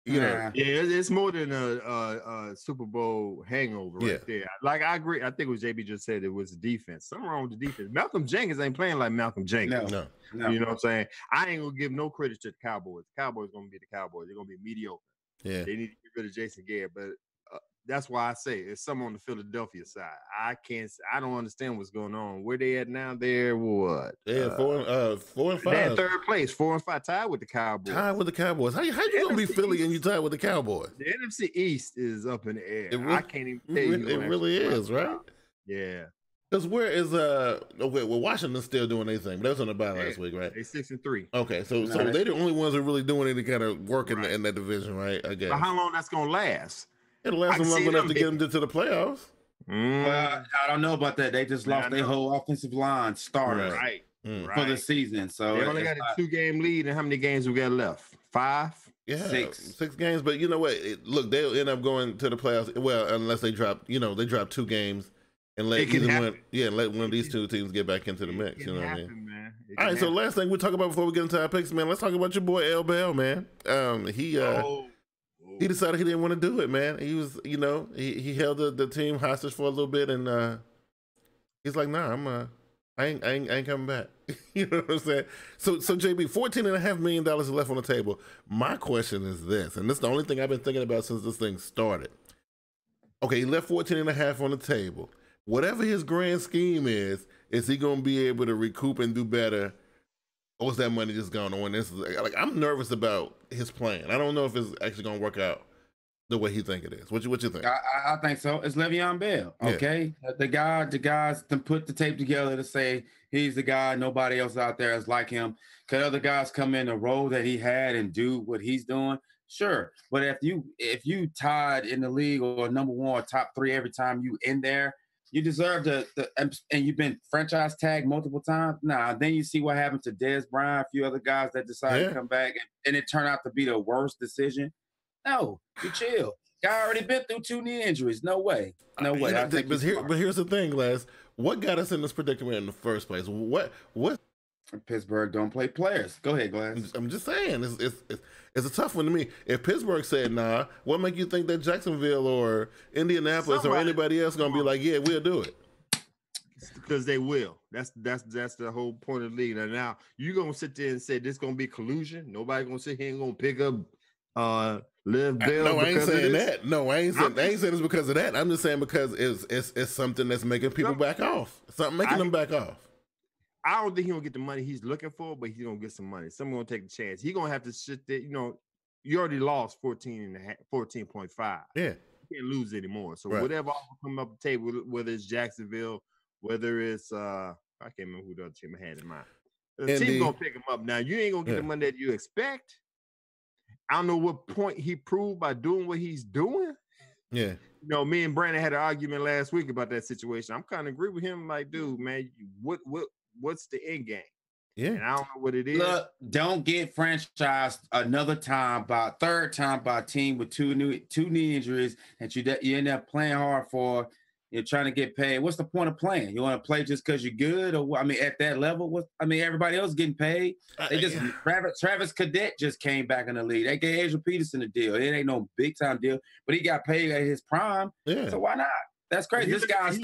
Yeah, it's more than a Super Bowl hangover right there. Like I agree. I think what JB just said, it was the defense. Something wrong with the defense. Malcolm Jenkins ain't playing like Malcolm Jenkins. No. You know what I'm saying? I ain't gonna give no credit to the Cowboys. The Cowboys gonna be the Cowboys. They're gonna be mediocre. Yeah, they need to get rid of Jason Garrett, but that's why I say it's some on the Philadelphia side. I don't understand what's going on. Where they at now? They're what? Yeah, 4 and 5. They're in third place, 4 and 5, tied with the Cowboys. How you gonna be Philly and you tied with the Cowboys? The NFC East is up in the air. I can't even tell you. It really is, right? Yeah. Because where is Washington's still doing their thing, but that was on the bye last week, right? They 6-3. Okay, so they're the only ones who are really doing any kind of work in that division, right? I guess. But how long that's gonna last? It'll last them long enough to get them to the playoffs. Well, I don't know about that. They just lost their whole offensive line starters for the season. So they only got a 2-game lead. And how many games we got left? 5? Yeah, 6 games. But you know what? Look, they'll end up going to the playoffs. Well, unless they drop, they drop 2 games and let let one of these two teams get back into the mix. You know what I mean? Man. All right. So last thing we talk about before we get into our picks, man. Let's talk about your boy L. Bell, man. He decided he didn't want to do it, man. He was, he held the team hostage for a little bit, and he's like, "Nah, I ain't coming back." You know what I'm saying? So JB, $14.5 million is left on the table. My question is this, and this is the only thing I've been thinking about since this thing started. Okay, he left $14.5 on the table. Whatever his grand scheme is, Is he going to be able to recoup and do better? Or is that money just going on? This is like, I'm nervous about his plan. I don't know if it's actually going to work out the way he think it is. What you think? I think so. It's Le'Veon Bell. Okay, yeah. The guys to put the tape together to say he's the guy. Nobody else out there is like him. Could other guys come in the role that he had and do what he's doing? Sure, but if you tied in the league or number 1 or top 3 every time you in there, you deserve and you've been franchise tagged multiple times. Nah, then you see what happened to Dez Bryant, a few other guys that decided to come back, and it turned out to be the worst decision. No, you chill. Guy already been through 2 knee injuries. No way. No way. But here's the thing, Glass. What got us in this predicament in the first place? What? Pittsburgh don't play players. Go ahead, Glass. I'm just saying, it's a tough one to me. If Pittsburgh said nah, what make you think that Jacksonville or Indianapolis or anybody else gonna be like, yeah, we'll do it? Because they will. That's the whole point of the league. Now you gonna sit there and say this gonna be collusion? Nobody gonna sit here and gonna pick up Liv Bell. No, I ain't saying that. No, I ain't saying it's because of that. I'm just saying because it's something that's making people back off. Something making them back off. I don't think he's gonna get the money he's looking for, but he's gonna get some money. Someone gonna take a chance. He's gonna have to sit there. You already lost 14.5. Yeah, you can't lose anymore. So whatever offer come up the table, whether it's Jacksonville, whether it's I can't remember who the other team had in mind. The team gonna pick him up. Now you ain't gonna get the money that you expect. I don't know what point he proved by doing what he's doing. Yeah. Me and Brandon had an argument last week about that situation. I'm kind of agree with him. Like, dude, man, what's the end game? Yeah. And I don't know what it is. Look, don't get franchised another time third time by a team with two knee injuries that you end up playing hard for. You're trying to get paid. What's the point of playing? You want to play just because you're good, or at that level? Everybody else getting paid. They just Travis Cadet just came back in the league. They gave Adrian Peterson a deal. It ain't no big time deal, but he got paid at his prime. Yeah. So why not? That's crazy. This guy's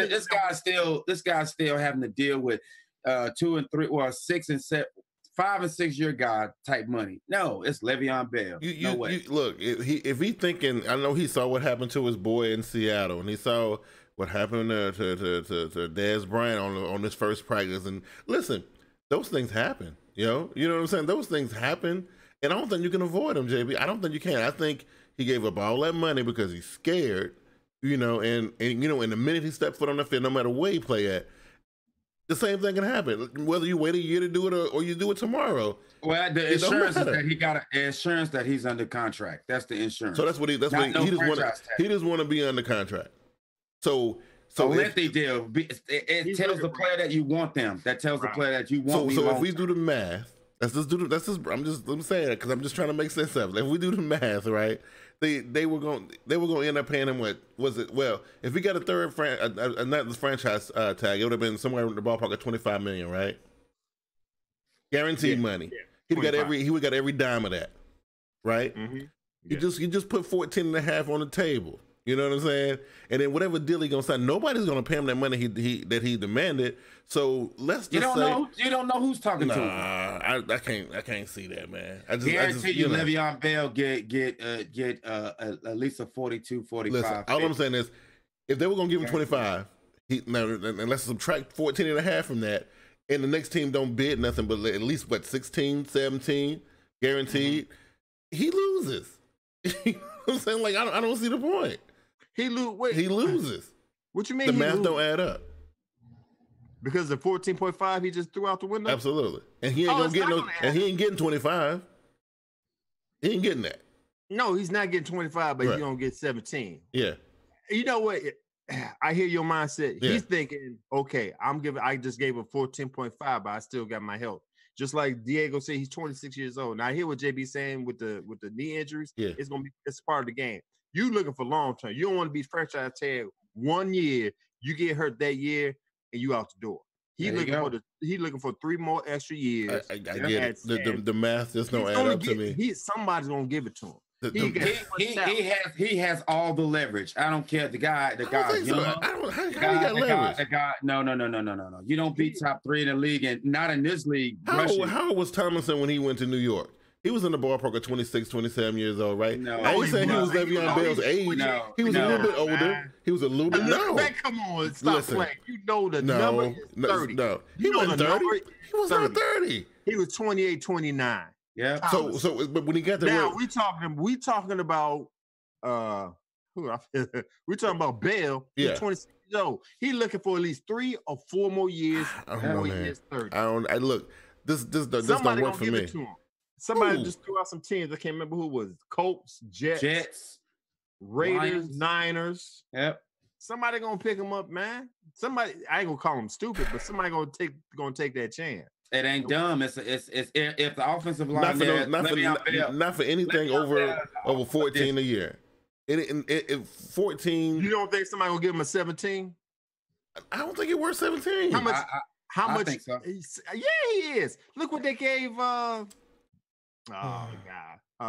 still having to deal with 2 and 3 or 6 and 7, 5 and 6 year guy type money. No, it's Le'Veon Bell. No way. Look, if he thinking, I know he saw what happened to his boy in Seattle, and he saw what happened to Dez Bryant on his first practice. And listen, those things happen. You know what I'm saying? Those things happen, and I don't think you can avoid them, JB. I don't think you can. I think he gave up all that money because he's scared. And the minute he stepped foot on the field, no matter where he play at, the same thing can happen. Whether you wait a year to do it or you do it tomorrow. Well, the insurance is that he got an insurance that he's under contract. That's the insurance. So he just want to be under contract. So a lengthy deal. It tells the player that you want them. That tells the player that you want. So if we do the math, I'm saying it because I'm just trying to make sense of it. If we do the math, right? They were going to end up paying him what was it? Well, if he got a third franchise tag, it would have been somewhere in the ballpark of $25 million, right? Guaranteed money. Yeah, he would got every dime of that, right? Mm-hmm. Yeah. You just put 14.5 on the table. You know what I'm saying? And then whatever deal he gonna sign, nobody's gonna pay him that money that he demanded. So let's just you don't know who's talking to him. I can't see that, man. I guarantee you Le'Veon Bell get at least a 42, 45. Listen, all I'm saying is if they were gonna give him 25, and let's subtract 14.5 from that, and the next team don't bid nothing but at least 16, 17 guaranteed, he loses. You know what I'm saying? Like I don't see the point. He loses. What you mean? The math don't add up. Because the 14.5 he just threw out the window? Absolutely. And he ain't he ain't getting 25. He ain't getting that. No, he's not getting 25, but he's gonna get 17. Yeah. You know what? I hear your mindset. Yeah. He's thinking, okay, I just gave him 14.5, but I still got my health. Just like Diego said, he's 26 years old. Now I hear what JB saying with the knee injuries. Yeah. It's part of the game. You looking for long term. You don't want to be franchise tag 1 year. You get hurt that year and you out the door. He looking for 3 more extra years. I get it. The math just don't add up to me. Somebody's gonna give it to him. He has all the leverage. I don't care. The guy young. No. You don't beat top 3 in the league, and not in this league. How was Tomlinson when he went to New York? he was in the ballpark of 26, 27 years old, right? No, I ain't saying he was Le'Veon Bell's age. No, he was a no, little bit older. man. He was a little bit. No, Man, come on, stop Listen. playing. You know the number is 30. No, he You know wasn't the 30. number He was not 30. He was 28, 29. Yeah. So, but when he got there, Now we talking about we talking about Bell. He's Yeah. 26 years old. He looking for at least 3 or 4 more years. I don't know, man. 30. I look. This don't Somebody work gonna for give me. it to him. Somebody Who? just threw out some teams. I can't remember who it was. Colts, Jets, Raiders, Lions. Niners. Yep. Somebody gonna pick him up, man. Somebody, I ain't gonna call him stupid, but somebody gonna take that chance. It ain't dumb. It's if the offensive line Not for there, not for anything over 14 a year. It 14. You don't think somebody gonna give him a 17? I don't think it worth 17. How much? How I much? think so. Yeah, he is. Look what they gave. Oh God.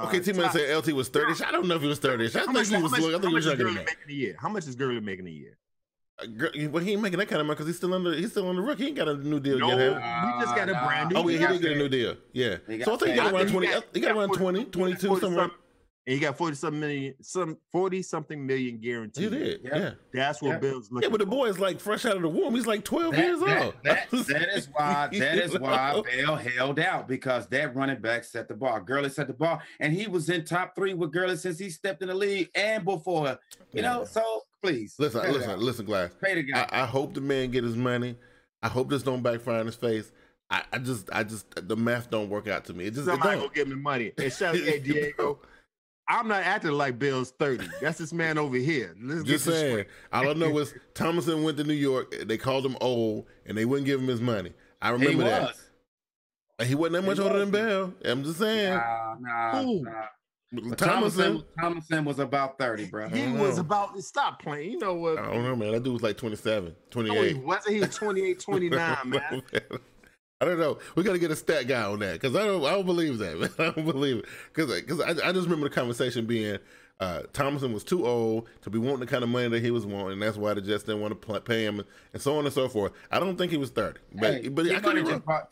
Okay, T-Man said LT was 30. I don't know if he was 30. I think he was. I think he was younger than that. Making a year? How much is Gurley making a year? Well, he ain't making that kind of money because he's still on the rookie. He ain't got a new deal No, yet. we just got a brand new. Oh, yeah, he did get a new deal. Yeah. So I think he got around 20. He got around 20, 22 somewhere. And he got 40-something million guaranteed. He did. Yeah. That's what Bill's looking. Yeah, but the boy is like fresh out of the womb. He's like 12 years old. That is why Bell held out, because that running back set the bar. Gurley set the bar, and he was in top 3 with Gurley since he stepped in the league and before. You know, so please Listen, Glass. Pay the guy. I hope the man get his money. I hope this don't backfire in his face. I just the math don't work out to me. It just Somebody go give me money. And shout out to Diego. I'm not acting like Bill's 30. That's this man over here. Just saying. All I know is Thomason went to New York. They called him old, and they wouldn't give him his money. I remember that. He wasn't that much older than Bell. I'm just saying. Nah. Thomason was about 30, bro. He was about to stop playing. You know what? I don't know, man. That dude was like 27, 28. No, he wasn't. He was 28, 29, man. I don't know. We got to get a stat guy on that, because I don't believe that, man. I don't believe it. Because I just remember the conversation being Thomason was too old to be wanting the kind of money that he was wanting, and that's why the Jets didn't want to pay him, and so on and so forth. I don't think he was 30. But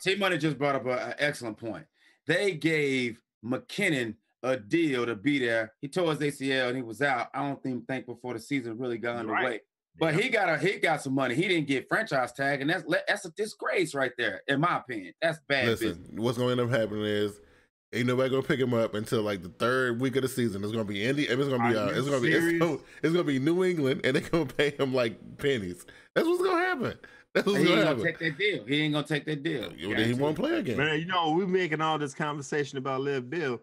T-Money just brought up an excellent point. They gave McKinnon a deal to be there. He tore his ACL and he was out. I don't think before the season really got underway. Right. But he got some money. He didn't get franchise tag, and that's a disgrace right there, in my opinion. That's bad. Listen, what's going to end up happening is ain't nobody gonna pick him up until like the 3rd week of the season. It's gonna be Indy, and it's gonna be New England, and they're gonna pay him like pennies. That's what's gonna happen. That's what's gonna happen. Take that deal. He ain't gonna take that deal. He won't play again. Man, you know, we're making all this conversation about Liv Bill.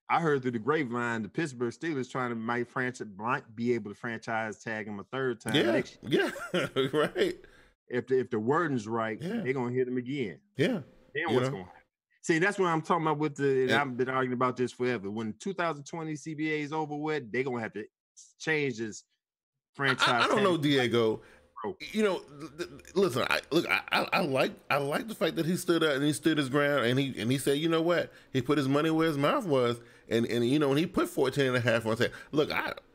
I heard through the grapevine the Pittsburgh Steelers trying to might be able to franchise tag him a 3rd time next year. Yeah, right. If the wording's right, they're gonna hit him again. Yeah. Then what's gonna happen? See, that's what I'm talking about with and I've been arguing about this forever. When 2020 CBA is over with, they're gonna have to change this franchise. I don't know, Diego. You know, listen. I like the fact that he stood up and he stood his ground, and he said, you know what, he put his money where his mouth was, and you know, and he put 14.5 on. I said, look,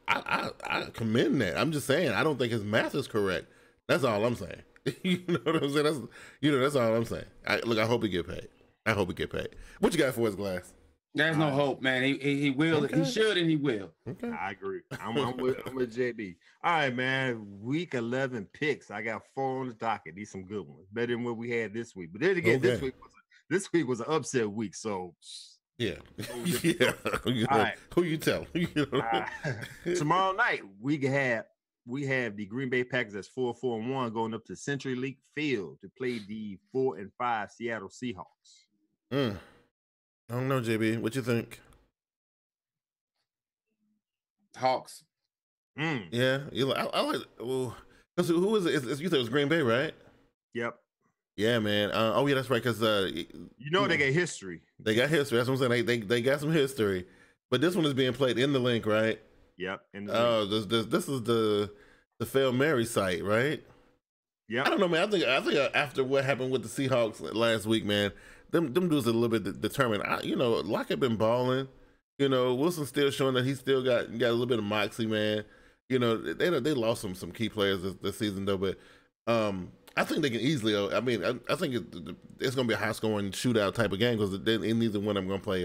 I commend that. I'm just saying, I don't think his math is correct. That's all I'm saying. You know what I'm saying? That's all I'm saying. I hope he get paid. I hope he get paid. What you got for us, Glass? There's no hope, man. He will. Okay. He should, and he will. Okay. I agree. I'm with JB. All right, man. Week 11 picks. I got 4 on the docket. These some good ones. Better than what we had this week. But then again, this week was an upset week. So yeah. Yeah. All right. Who you tell? Tomorrow night we have the Green Bay Packers that's 4-4-1 going up to Century League Field to play the 4-5 Seattle Seahawks. I don't know, JB. What you think? Hawks. Yeah, I like. Well, who is it? You said it was Green Bay, right? Yep. Yeah, man. Oh, yeah, that's right. Because they got history. They got history. That's what I'm saying. They got some history. But this one is being played in the link, right? Yep. Oh, this is the Fail Mary site, right? Yeah. I don't know, man. I think after what happened with the Seahawks last week, man, them dudes are a little bit determined. Lockett been balling. You know, Wilson still showing that he still got a little bit of moxie, man. You know, they lost some key players this season though, but I think they can easily. I mean, I think it's going to be a high scoring shootout type of game because neither one of them going to play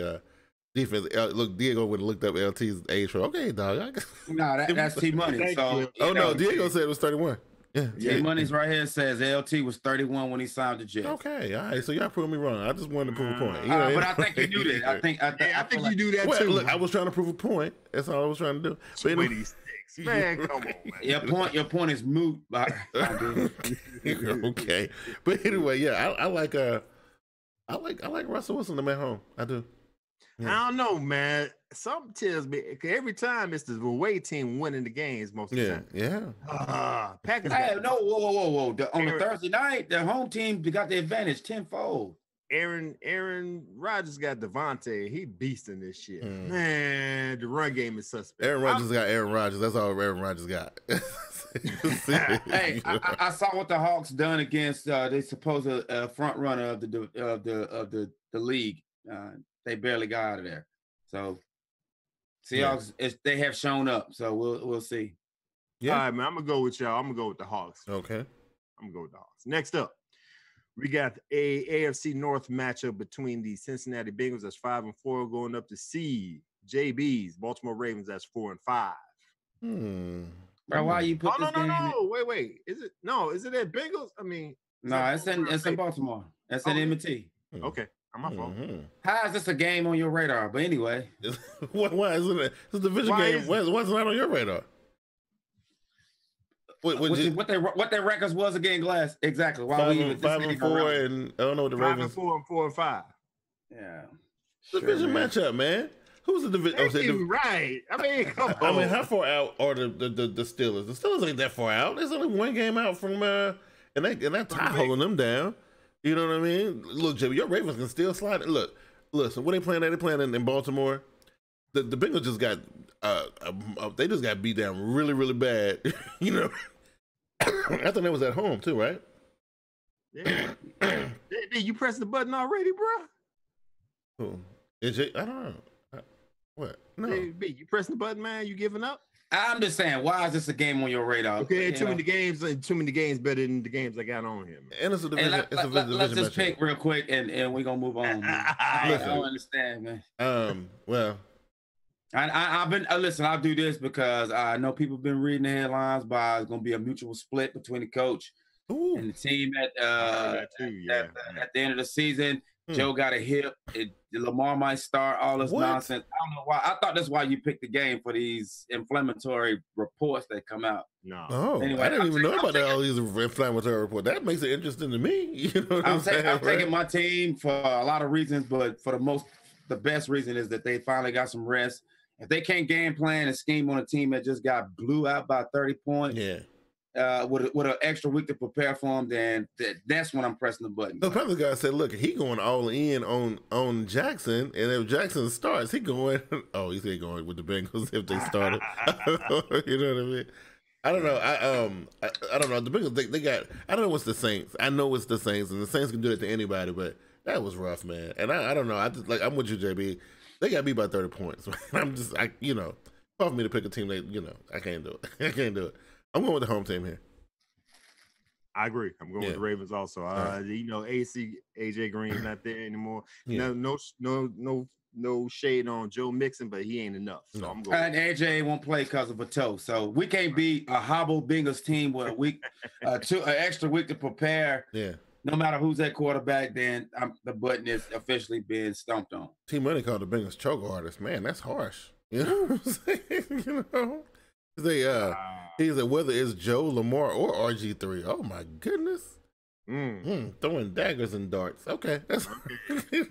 defense. Look, Diego would have looked up LT's age for. Okay, dog. No, that's T Money. So no, Diego said it was 31. Yeah, T Money's right here says LT was 31 when he signed the Jets. Okay, all right. So y'all proved me wrong. I just wanted to prove a point. But I think you knew that. I think you do that too. Look, I was trying to prove a point. That's all I was trying to do. But anyway, man, come on, man. Your point is moot. Okay, but anyway, yeah, I like Russell Wilson to at home. I do. Yeah. I don't know, man. Something tells me every time it's the away team winning the games most of the time. Yeah. Packers. Hey, no, whoa. On the Thursday night, the home team got the advantage tenfold. Aaron Rodgers got Devontae. He beasting this shit. Man, the run game is suspect. Aaron Rodgers got Aaron Rodgers. That's all Aaron Rodgers got. Hey, I saw what the Hawks done against they supposed front runner of the league. They barely got out of there. So Seahawks, they have shown up. So we'll see. Yeah. All right, man. I'm gonna go with y'all. I'm gonna go with the Hawks. Okay. I'm gonna go with the Hawks. Next up, we got a AFC North matchup between the Cincinnati Bengals, that's 5-4, going up to JB's Baltimore Ravens, that's 4-5. Bro, why you put this game? No. Wait. Is it at Bengals? I mean, no, it's in Baltimore. That's in M&T. Okay. My fault. How is this a game on your radar? But anyway, why isn't it? It's a division game. Why is it not on your radar? What their records was again, Glass? Exactly. Why 5-4, and I don't know what the Ravens. 5-4 and 4-5. Yeah. Division matchup, man. Who's the division? Right. I mean, come on. I mean, how far out are the Steelers? The Steelers ain't that far out. There's only one game out from and that tie holding them down. You know what I mean? Look, Jimmy, your Ravens can still slide. Look, listen, what they playing at? They playing in Baltimore. The Bengals just got they just got beat down really, really bad. You know, I think that was at home too, right? Yeah. You pressed the button already, bro? Who? Is it? I don't know. What? No. You pressing the button, man? You giving up? I'm just saying, why is this a game on your radar? Okay, too many games better than the games I got on here, man. And it's a division. Let's just pick real quick, and we're gonna move on. I don't understand, man. Well, I'll do this because I know people have been reading the headlines by it's gonna be a mutual split between the coach and the team at the end of the season. Joe got a hip. Lamar might start all this nonsense. I don't know why. I thought that's why you picked the game, for these inflammatory reports that come out. No. Oh, anyway, I didn't even know about all these inflammatory reports. That makes it interesting to me. You know what I'm saying? I'm taking my team for a lot of reasons, but for the best reason is that they finally got some rest. If they can't game plan and scheme on a team that just got blew out by 30 points, with an extra week to prepare for him, then that's when I'm pressing the button. The other guy said, "Look, he going all in on Jackson, and if Jackson starts, he going. Oh, he's going with the Bengals if they started. You know what I mean? I don't know. I don't know. The Bengals they got. I don't know what's the Saints. I know it's the Saints, and the Saints can do it to anybody, but that was rough, man. And I don't know. I'm with you, JB. They got beat by 30 points. I'm just for me to pick a team that I can't do it. I can't do it. I'm going with the home team here. I agree. I'm going with the Ravens also. AJ Green's not there anymore. Yeah. No shade on Joe Mixon, but he ain't enough. So I'm going. And AJ won't play because of a toe. So we can't beat a hobble Bengals team with a week, an extra week to prepare. Yeah. No matter who's at quarterback, then the button is officially being stomped on. T Money called the Bengals choke artist. Man, that's harsh. You know what I'm saying? He said whether it's Joe, Lamar, or RG3. Oh my goodness. Throwing daggers and darts. Okay. That's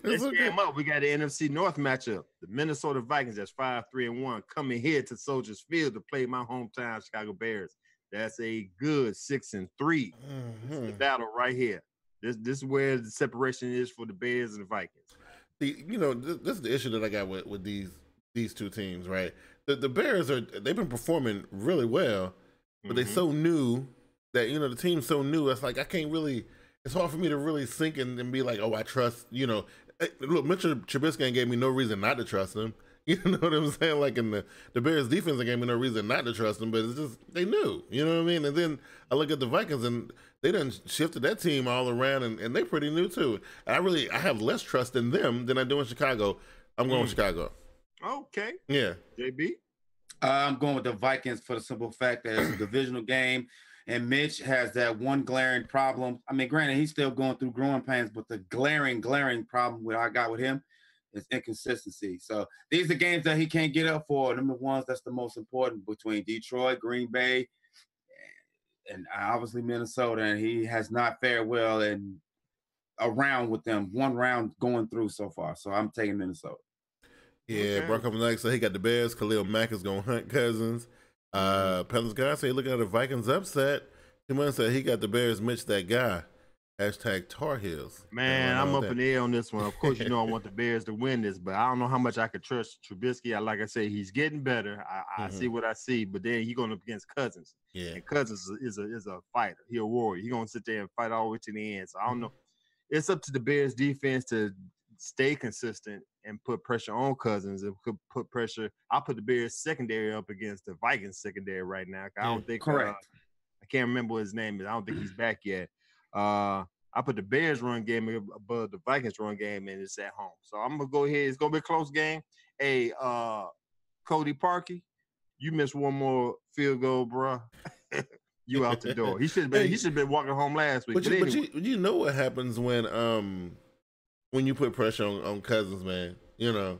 Let's game up. We got the NFC North matchup. The Minnesota Vikings, that's 5-3-1, coming here to Soldier Field to play my hometown Chicago Bears. That's a good 6-3. This is the battle right here. This is where the separation is for the Bears and the Vikings. This is the issue that I got with these two teams, right? The Bears they've been performing really well, but they're so new that the team's so new. It's like it's hard for me to really sink in and be like, oh, I trust. Look, Mitchell Trubisky gave me no reason not to trust him. You know what I'm saying? Like in the Bears defense, they gave me no reason not to trust them, but it's just they knew. You know what I mean? And then I look at the Vikings and they done shifted that team all around, and they pretty new too. And I have less trust in them than I do in Chicago. I'm going with Chicago. Okay. Yeah. JB? I'm going with the Vikings for the simple fact that it's a divisional game, and Mitch has that one glaring problem. I mean, granted, he's still going through growing pains, but the glaring problem I got with him is inconsistency. So these are games that he can't get up for. Number ones, that's the most important between Detroit, Green Bay, and obviously Minnesota, and he has not fared well in a round with them, one round going through so far. So I'm taking Minnesota. Yeah, Brock up next. So he got the Bears. Khalil Mack is going to hunt Cousins. Pelicans guy say looking at the Vikings upset. He said he got the Bears. Mitch, that guy. Hashtag Tar Heels. Man, I'm up in the air on this one. Of course, you know I want the Bears to win this, but I don't know how much I could trust Trubisky. Like I say, he's getting better. I see what I see, but then he's going up against Cousins. Yeah, and Cousins is a fighter. He's a warrior. He's going to sit there and fight all the way to the end. So I don't know. It's up to the Bears defense to stay consistent and put pressure on Cousins and put pressure. I'll put the Bears secondary up against the Vikings secondary right now. I don't think correct. I can't remember what his name is. I don't think he's back yet. I put the Bears run game above the Vikings run game, and it's at home. So I'm gonna go ahead. It's gonna be a close game. Hey, Cody Parkey, you missed one more field goal, bro. You out the door. He should have been walking home last week. But you know what happens when you put pressure on Cousins, man. You know,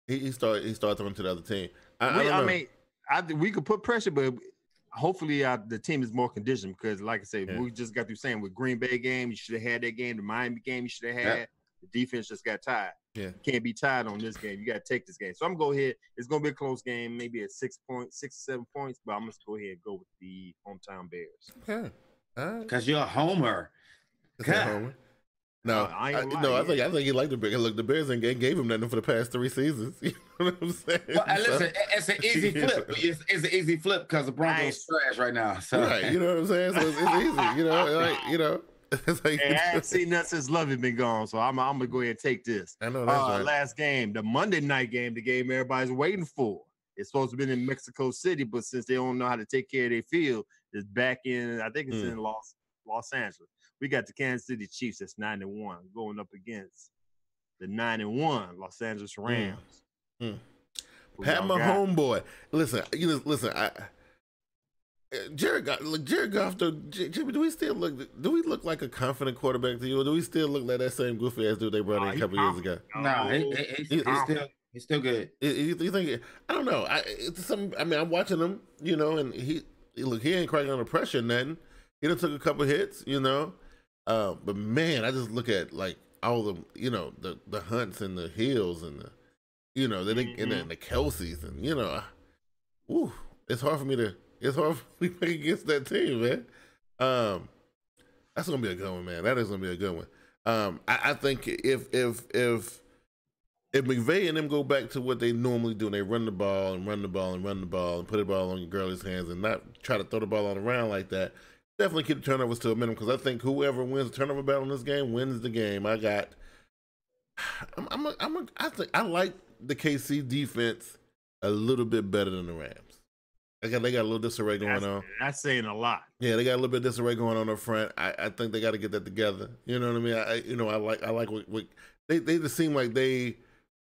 he starts throwing to the other team. I mean, we could put pressure, but hopefully the team is more conditioned because, like I said, we just got through saying with Green Bay game, you should have had that game. The Miami game, you should have had. Yep. The defense just got tired. Yeah. You can't be tired on this game. You got to take this game. So I'm going to go ahead. It's going to be a close game, maybe at 6 or 7 points, but I'm going to go ahead and go with the hometown Bears. Okay. Because you're a homer. Homer. No, I think he liked the Bears. Look, the Bears gave him nothing for the past 3 seasons. You know what I'm saying? Well, listen, it's an easy flip. It's an easy flip because the Broncos trash right now. So. Right, you know what I'm saying? So it's easy. You know. Hey, I haven't seen nothing since Lovey been gone, so I'm gonna go ahead and take this. I know that's right. Last game, the Monday night game, the game everybody's waiting for. It's supposed to be in Mexico City, but since they don't know how to take care of their field, it's back in. I think it's in Los Angeles. We got the Kansas City Chiefs that's 9-1 going up against the 9-1 Los Angeles Rams. Pat, my homeboy. Listen. Jared Goff. Jimmy, do we look like a confident quarterback to you, or do we still look like that same goofy ass dude they brought in a couple years ago? No, he's still good. You think? I don't know. I'm watching him, you know, and he ain't cracking under pressure or nothing. He done took a couple hits, you know. But man, I just look at like all the, you know, the Hunts and the Hills and the, you know, and the Kelseys and, you know, it's hard for me to play against that team, man. That's gonna be a good one, man. That is gonna be a good one. I think if McVay and them go back to what they normally do, and they run the ball and put the ball on your girl's hands and not try to throw the ball on around like that. Definitely keep the turnovers to a minimum because I think whoever wins the turnover battle in this game wins the game. I think I like the KC defense a little bit better than the Rams. They got a little disarray going on. That's saying a lot. Yeah, they got a little bit of disarray going on up front. I think they got to get that together. You know what I mean? I like what they just seem like they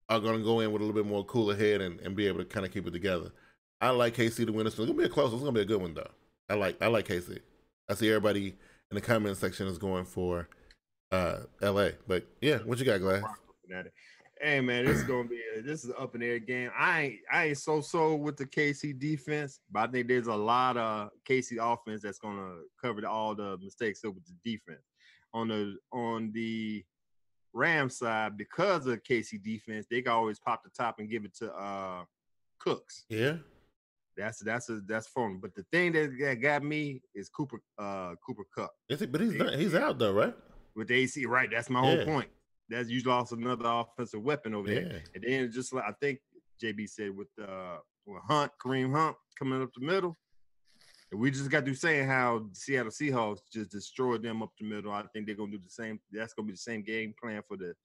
are going to go in with a little bit more cooler head and be able to kind of keep it together. I like KC to win this. It's going to be a close one. It's going to be a good one though. I like KC. I see everybody in the comment section is going for LA. But yeah, what you got, Glass? Hey man, this is an up in the air game. I ain't so with the KC defense, but I think there's a lot of KC offense that's gonna cover all the mistakes with the defense. On the Rams side, because of KC defense, they can always pop the top and give it to Cooks. Yeah. That's fun. But the thing that got me is Cooper Kupp. But he's out though, right? With the AC, right? That's my whole point. That's you lost another offensive weapon over there. And then just like I think JB said with Kareem Hunt coming up the middle. And we just got through saying how Seattle Seahawks just destroyed them up the middle. I think they're gonna do the same. That's gonna be the same game plan for the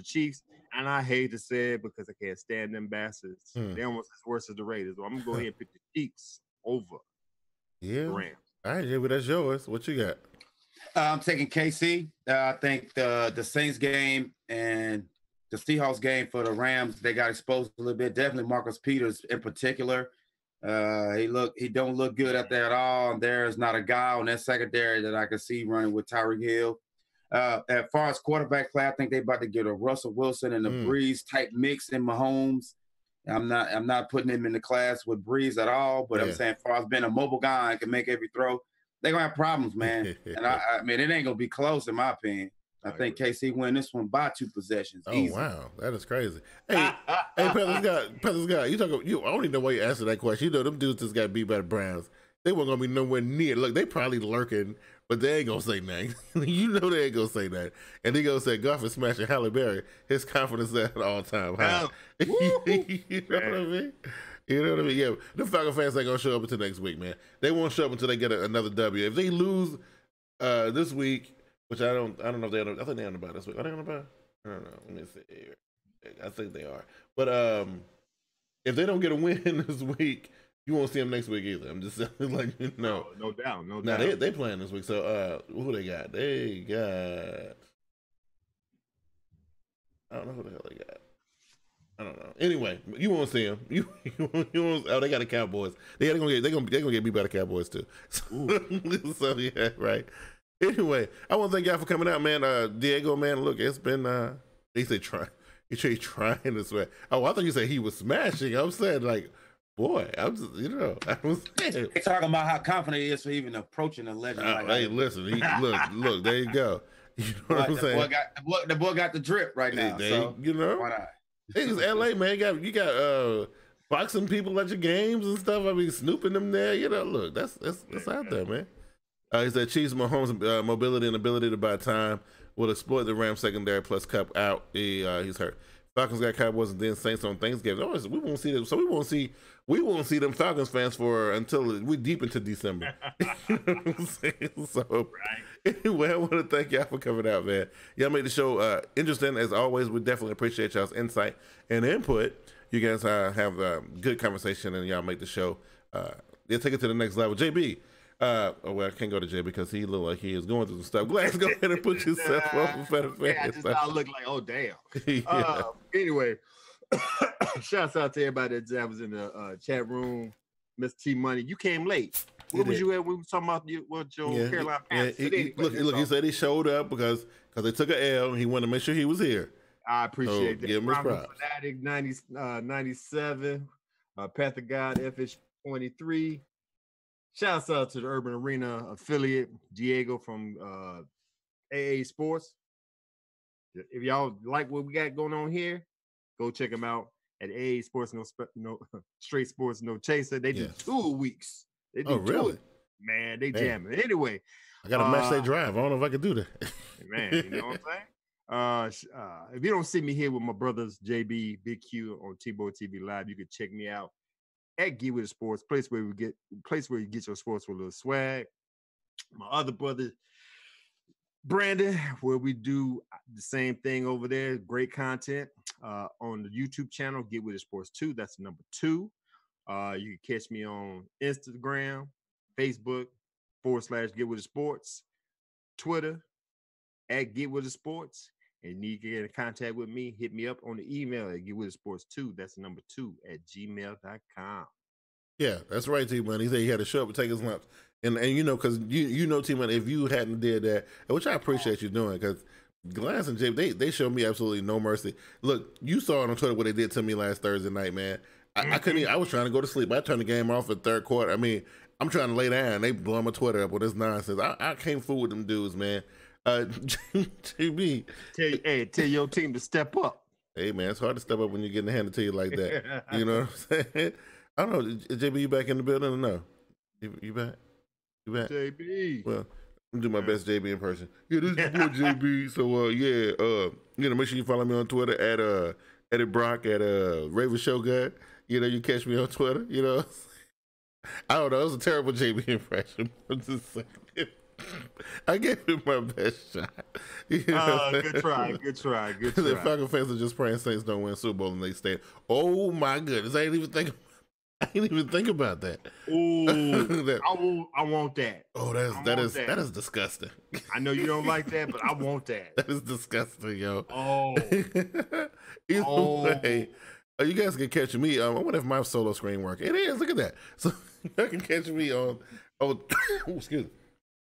Chiefs. And I hate to say it because I can't stand them bastards. They're almost as worse as the Raiders. So I'm gonna go ahead and pick the Chiefs over the Rams. All right, JB, that's yours. What you got? I'm taking KC. I think the Saints game and the Seahawks game for the Rams, they got exposed a little bit. Definitely Marcus Peters in particular. He don't look good at that at all. There's not a guy on that secondary that I can see running with Tyreek Hill. As far as quarterback play, I think they about to get a Russell Wilson and a Breeze type mix in Mahomes. I'm not putting him in the class with Breeze at all, but I'm saying as far as being a mobile guy and can make every throw, they're gonna have problems, man. And I mean, it ain't gonna be close in my opinion. I think KC win this one by 2 possessions. Oh, easy. wow. That is crazy. Hey, Peddler's guy, you talk. I don't even know why you answered that question. You know, them dudes just got beat by the Browns. They weren't going to be nowhere near. Look, they probably lurking, but they ain't going to say nothing. You know they ain't going to say that. And he going to say, Goff is smashing Halle Berry. His confidence is at an all-time high. You know what I mean? You know what I mean? Yeah, the Falcon fans ain't going to show up until next week, man. They won't show up until they get another W. If they lose this week, which I don't know if they're on, I think they're on the bye this week. Are they on the bye? I don't know. Let me see. I think they are. But if they don't get a win this week, you won't see them next week either. I'm just letting you know. No doubt. No now, doubt. they playing this week. So who they got? They got, I don't know who the hell they got. I don't know. Anyway, you won't see them. You won't, oh, they got the Cowboys. They're gonna get beat by the Cowboys too. So yeah, right. Anyway, I want to thank y'all for coming out, man. Diego, man, look, it's been they say trying. He said trying to sweat. Oh, I thought you said he was smashing. I'm saying like, boy, I'm just, you know, I was saying. They're talking about how confident he is for even approaching a legend. Hey, listen, look, there you go. You know what I'm saying? The boy got the drip right now. So you know, why not? It's LA, man. You got boxing people at your games and stuff. I mean, snooping them there. You know, look, that's out there, man. He said Chiefs, Mahomes' mobility and ability to buy time will exploit the Rams secondary plus Cup out. He's hurt. Falcons got Cowboys and then Saints on Thanksgiving. Oh, we won't see them. So we won't see them Falcons fans until we're deep into December. You know what I'm saying? So anyway, I want to thank y'all for coming out, man. Y'all made the show interesting as always. We definitely appreciate y'all's insight and input. You guys have a good conversation and y'all make the show. Take it to the next level. JB. Well, I can't go to Jay because he look like he is going through some stuff. Glass, go ahead and put yourself up for the fans. I look like, oh damn. Anyway, shouts out to everybody that was in the chat room. Mr. T Money, you came late. Where was you at? We were talking about your Carolina Panthers. Look, he said he showed up because they took an L and he wanted to make sure he was here. I appreciate that. Give him his props. Fanatic 97, Path of God FH 23. Shouts out to the Urban Arena affiliate, Diego from AA Sports. If y'all like what we got going on here, go check them out at AA Sports, no Straight Sports, No Chaser. They do 2 weeks. They do really? Man, they jamming. Anyway. I got a match day drive. I don't know if I can do that. Man, you know what I'm saying? If you don't see me here with my brothers, JB, Big Q on TeamBoydTV Live, you can check me out at Get With It Sports, place where you get your sports with a little swag. My other brother, Brandon, where we do the same thing over there. Great content on the YouTube channel, Get With It Sports 2. That's number 2. You can catch me on Instagram, Facebook, /Get With It Sports, Twitter, at Get With It Sports. And you can get in contact with me, hit me up on the email at getwithitsports2. That's the number 2 at gmail.com. Yeah, that's right, T-Money. He said he had to show up and take his lumps. And you know, because you know, T-Money, if you hadn't did that, which I appreciate you doing, because Glass and Jay, they showed me absolutely no mercy. Look, you saw it on Twitter what they did to me last Thursday night, man. I couldn't even, I was trying to go to sleep. I turned the game off at third quarter. I mean, I'm trying to lay down. They blowing my Twitter up with this nonsense. I can't fool with them dudes, man. JB, tell your team to step up. Hey man, it's hard to step up when you're getting handed to you like that. You know what I'm saying? I don't know. JB, you back in the building or no? You back? You back? JB. Well, I'm do my best JB in person. Yeah, this is boy JB. So you know, make sure you follow me on Twitter at Eddie Brock at Raven Show Guy. You know, you catch me on Twitter. You know, I don't know. It was a terrible JB impression. I'm just saying. I gave it my best shot. You know good try. The Falcon fans are just praying Saints don't win Super Bowl and they stay. Oh my goodness! I didn't even think about that. Ooh, I want that. Oh, that is disgusting. I know you don't like that, but I want that. That is disgusting, yo. Oh. Either way, you guys can catch me. I wonder if my solo screen works. It is. Look at that. So you can catch me on excuse me,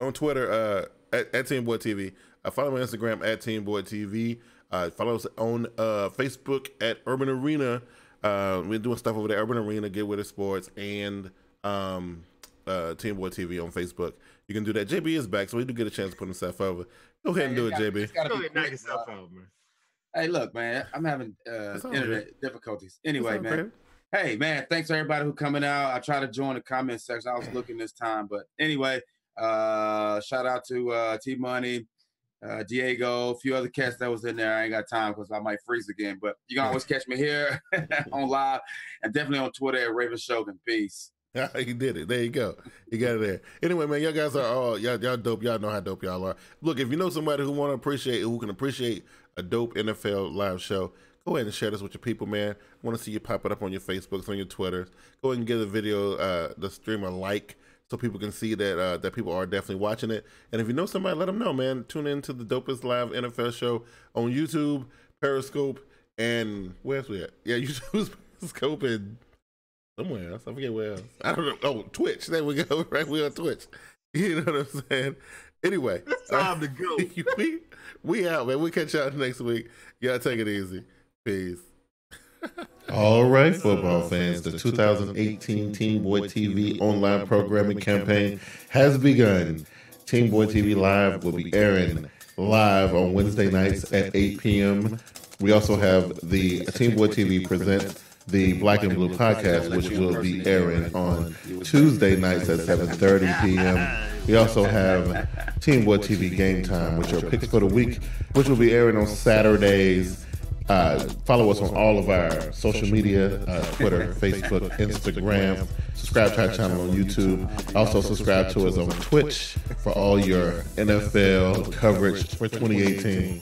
on Twitter at TeamBoydTV. Follow me on Instagram at TeamBoydTV. Follow us on Facebook at Urban Arena. We're doing stuff over there. Urban Arena, Get With It Sports, and TeamBoydTV on Facebook. You can do that. JB is back, so we do get a chance to put himself over. Go ahead and do it, JB. Go ahead, knock yourself out, man. Hey, look, man, I'm having internet difficulties. Anyway, man. Hey, man, thanks to everybody who coming out. I tried to join the comment section. I was looking this time, but anyway, shout out to T-Money, Diego, a few other cats that was in there. I ain't got time because I might freeze again, but you can always catch me here on live and definitely on Twitter at Raven Shogun. Peace. You did it. There you go. You got it there. Anyway, man, y'all guys are all y'all dope. Y'all know how dope y'all are. Look, if you know somebody who can appreciate a dope NFL live show, go ahead and share this with your people, man. I want to see you pop it up on your Facebooks, on your Twitters. Go ahead and give the video, the stream a like, so people can see that that people are definitely watching it. And if you know somebody, let them know, man. Tune in to the dopest live NFL show on YouTube, Periscope, and where else we at? Yeah, YouTube, Periscope, and somewhere else. I forget where else. I don't know. Oh, Twitch. There we go. Right, we on Twitch. You know what I'm saying? Anyway, it's time to go. we out, man. We catch y'all next week. Y'all take it easy. Peace. All right, football fans. The 2018 TeamBoydTV online programming campaign has begun. TeamBoydTV Live will be airing live on Wednesday nights at 8 p.m. We also have the TeamBoydTV presents the Black and Blue podcast, which will be airing on Tuesday nights at 7:30 p.m. We also have TeamBoydTV Game Time, which are picks for the week, which will be airing on Saturdays. Follow us on all of our social media, Twitter, Facebook, Instagram. Subscribe to our channel on YouTube. Also subscribe to us on Twitch for all your NFL coverage for 2018.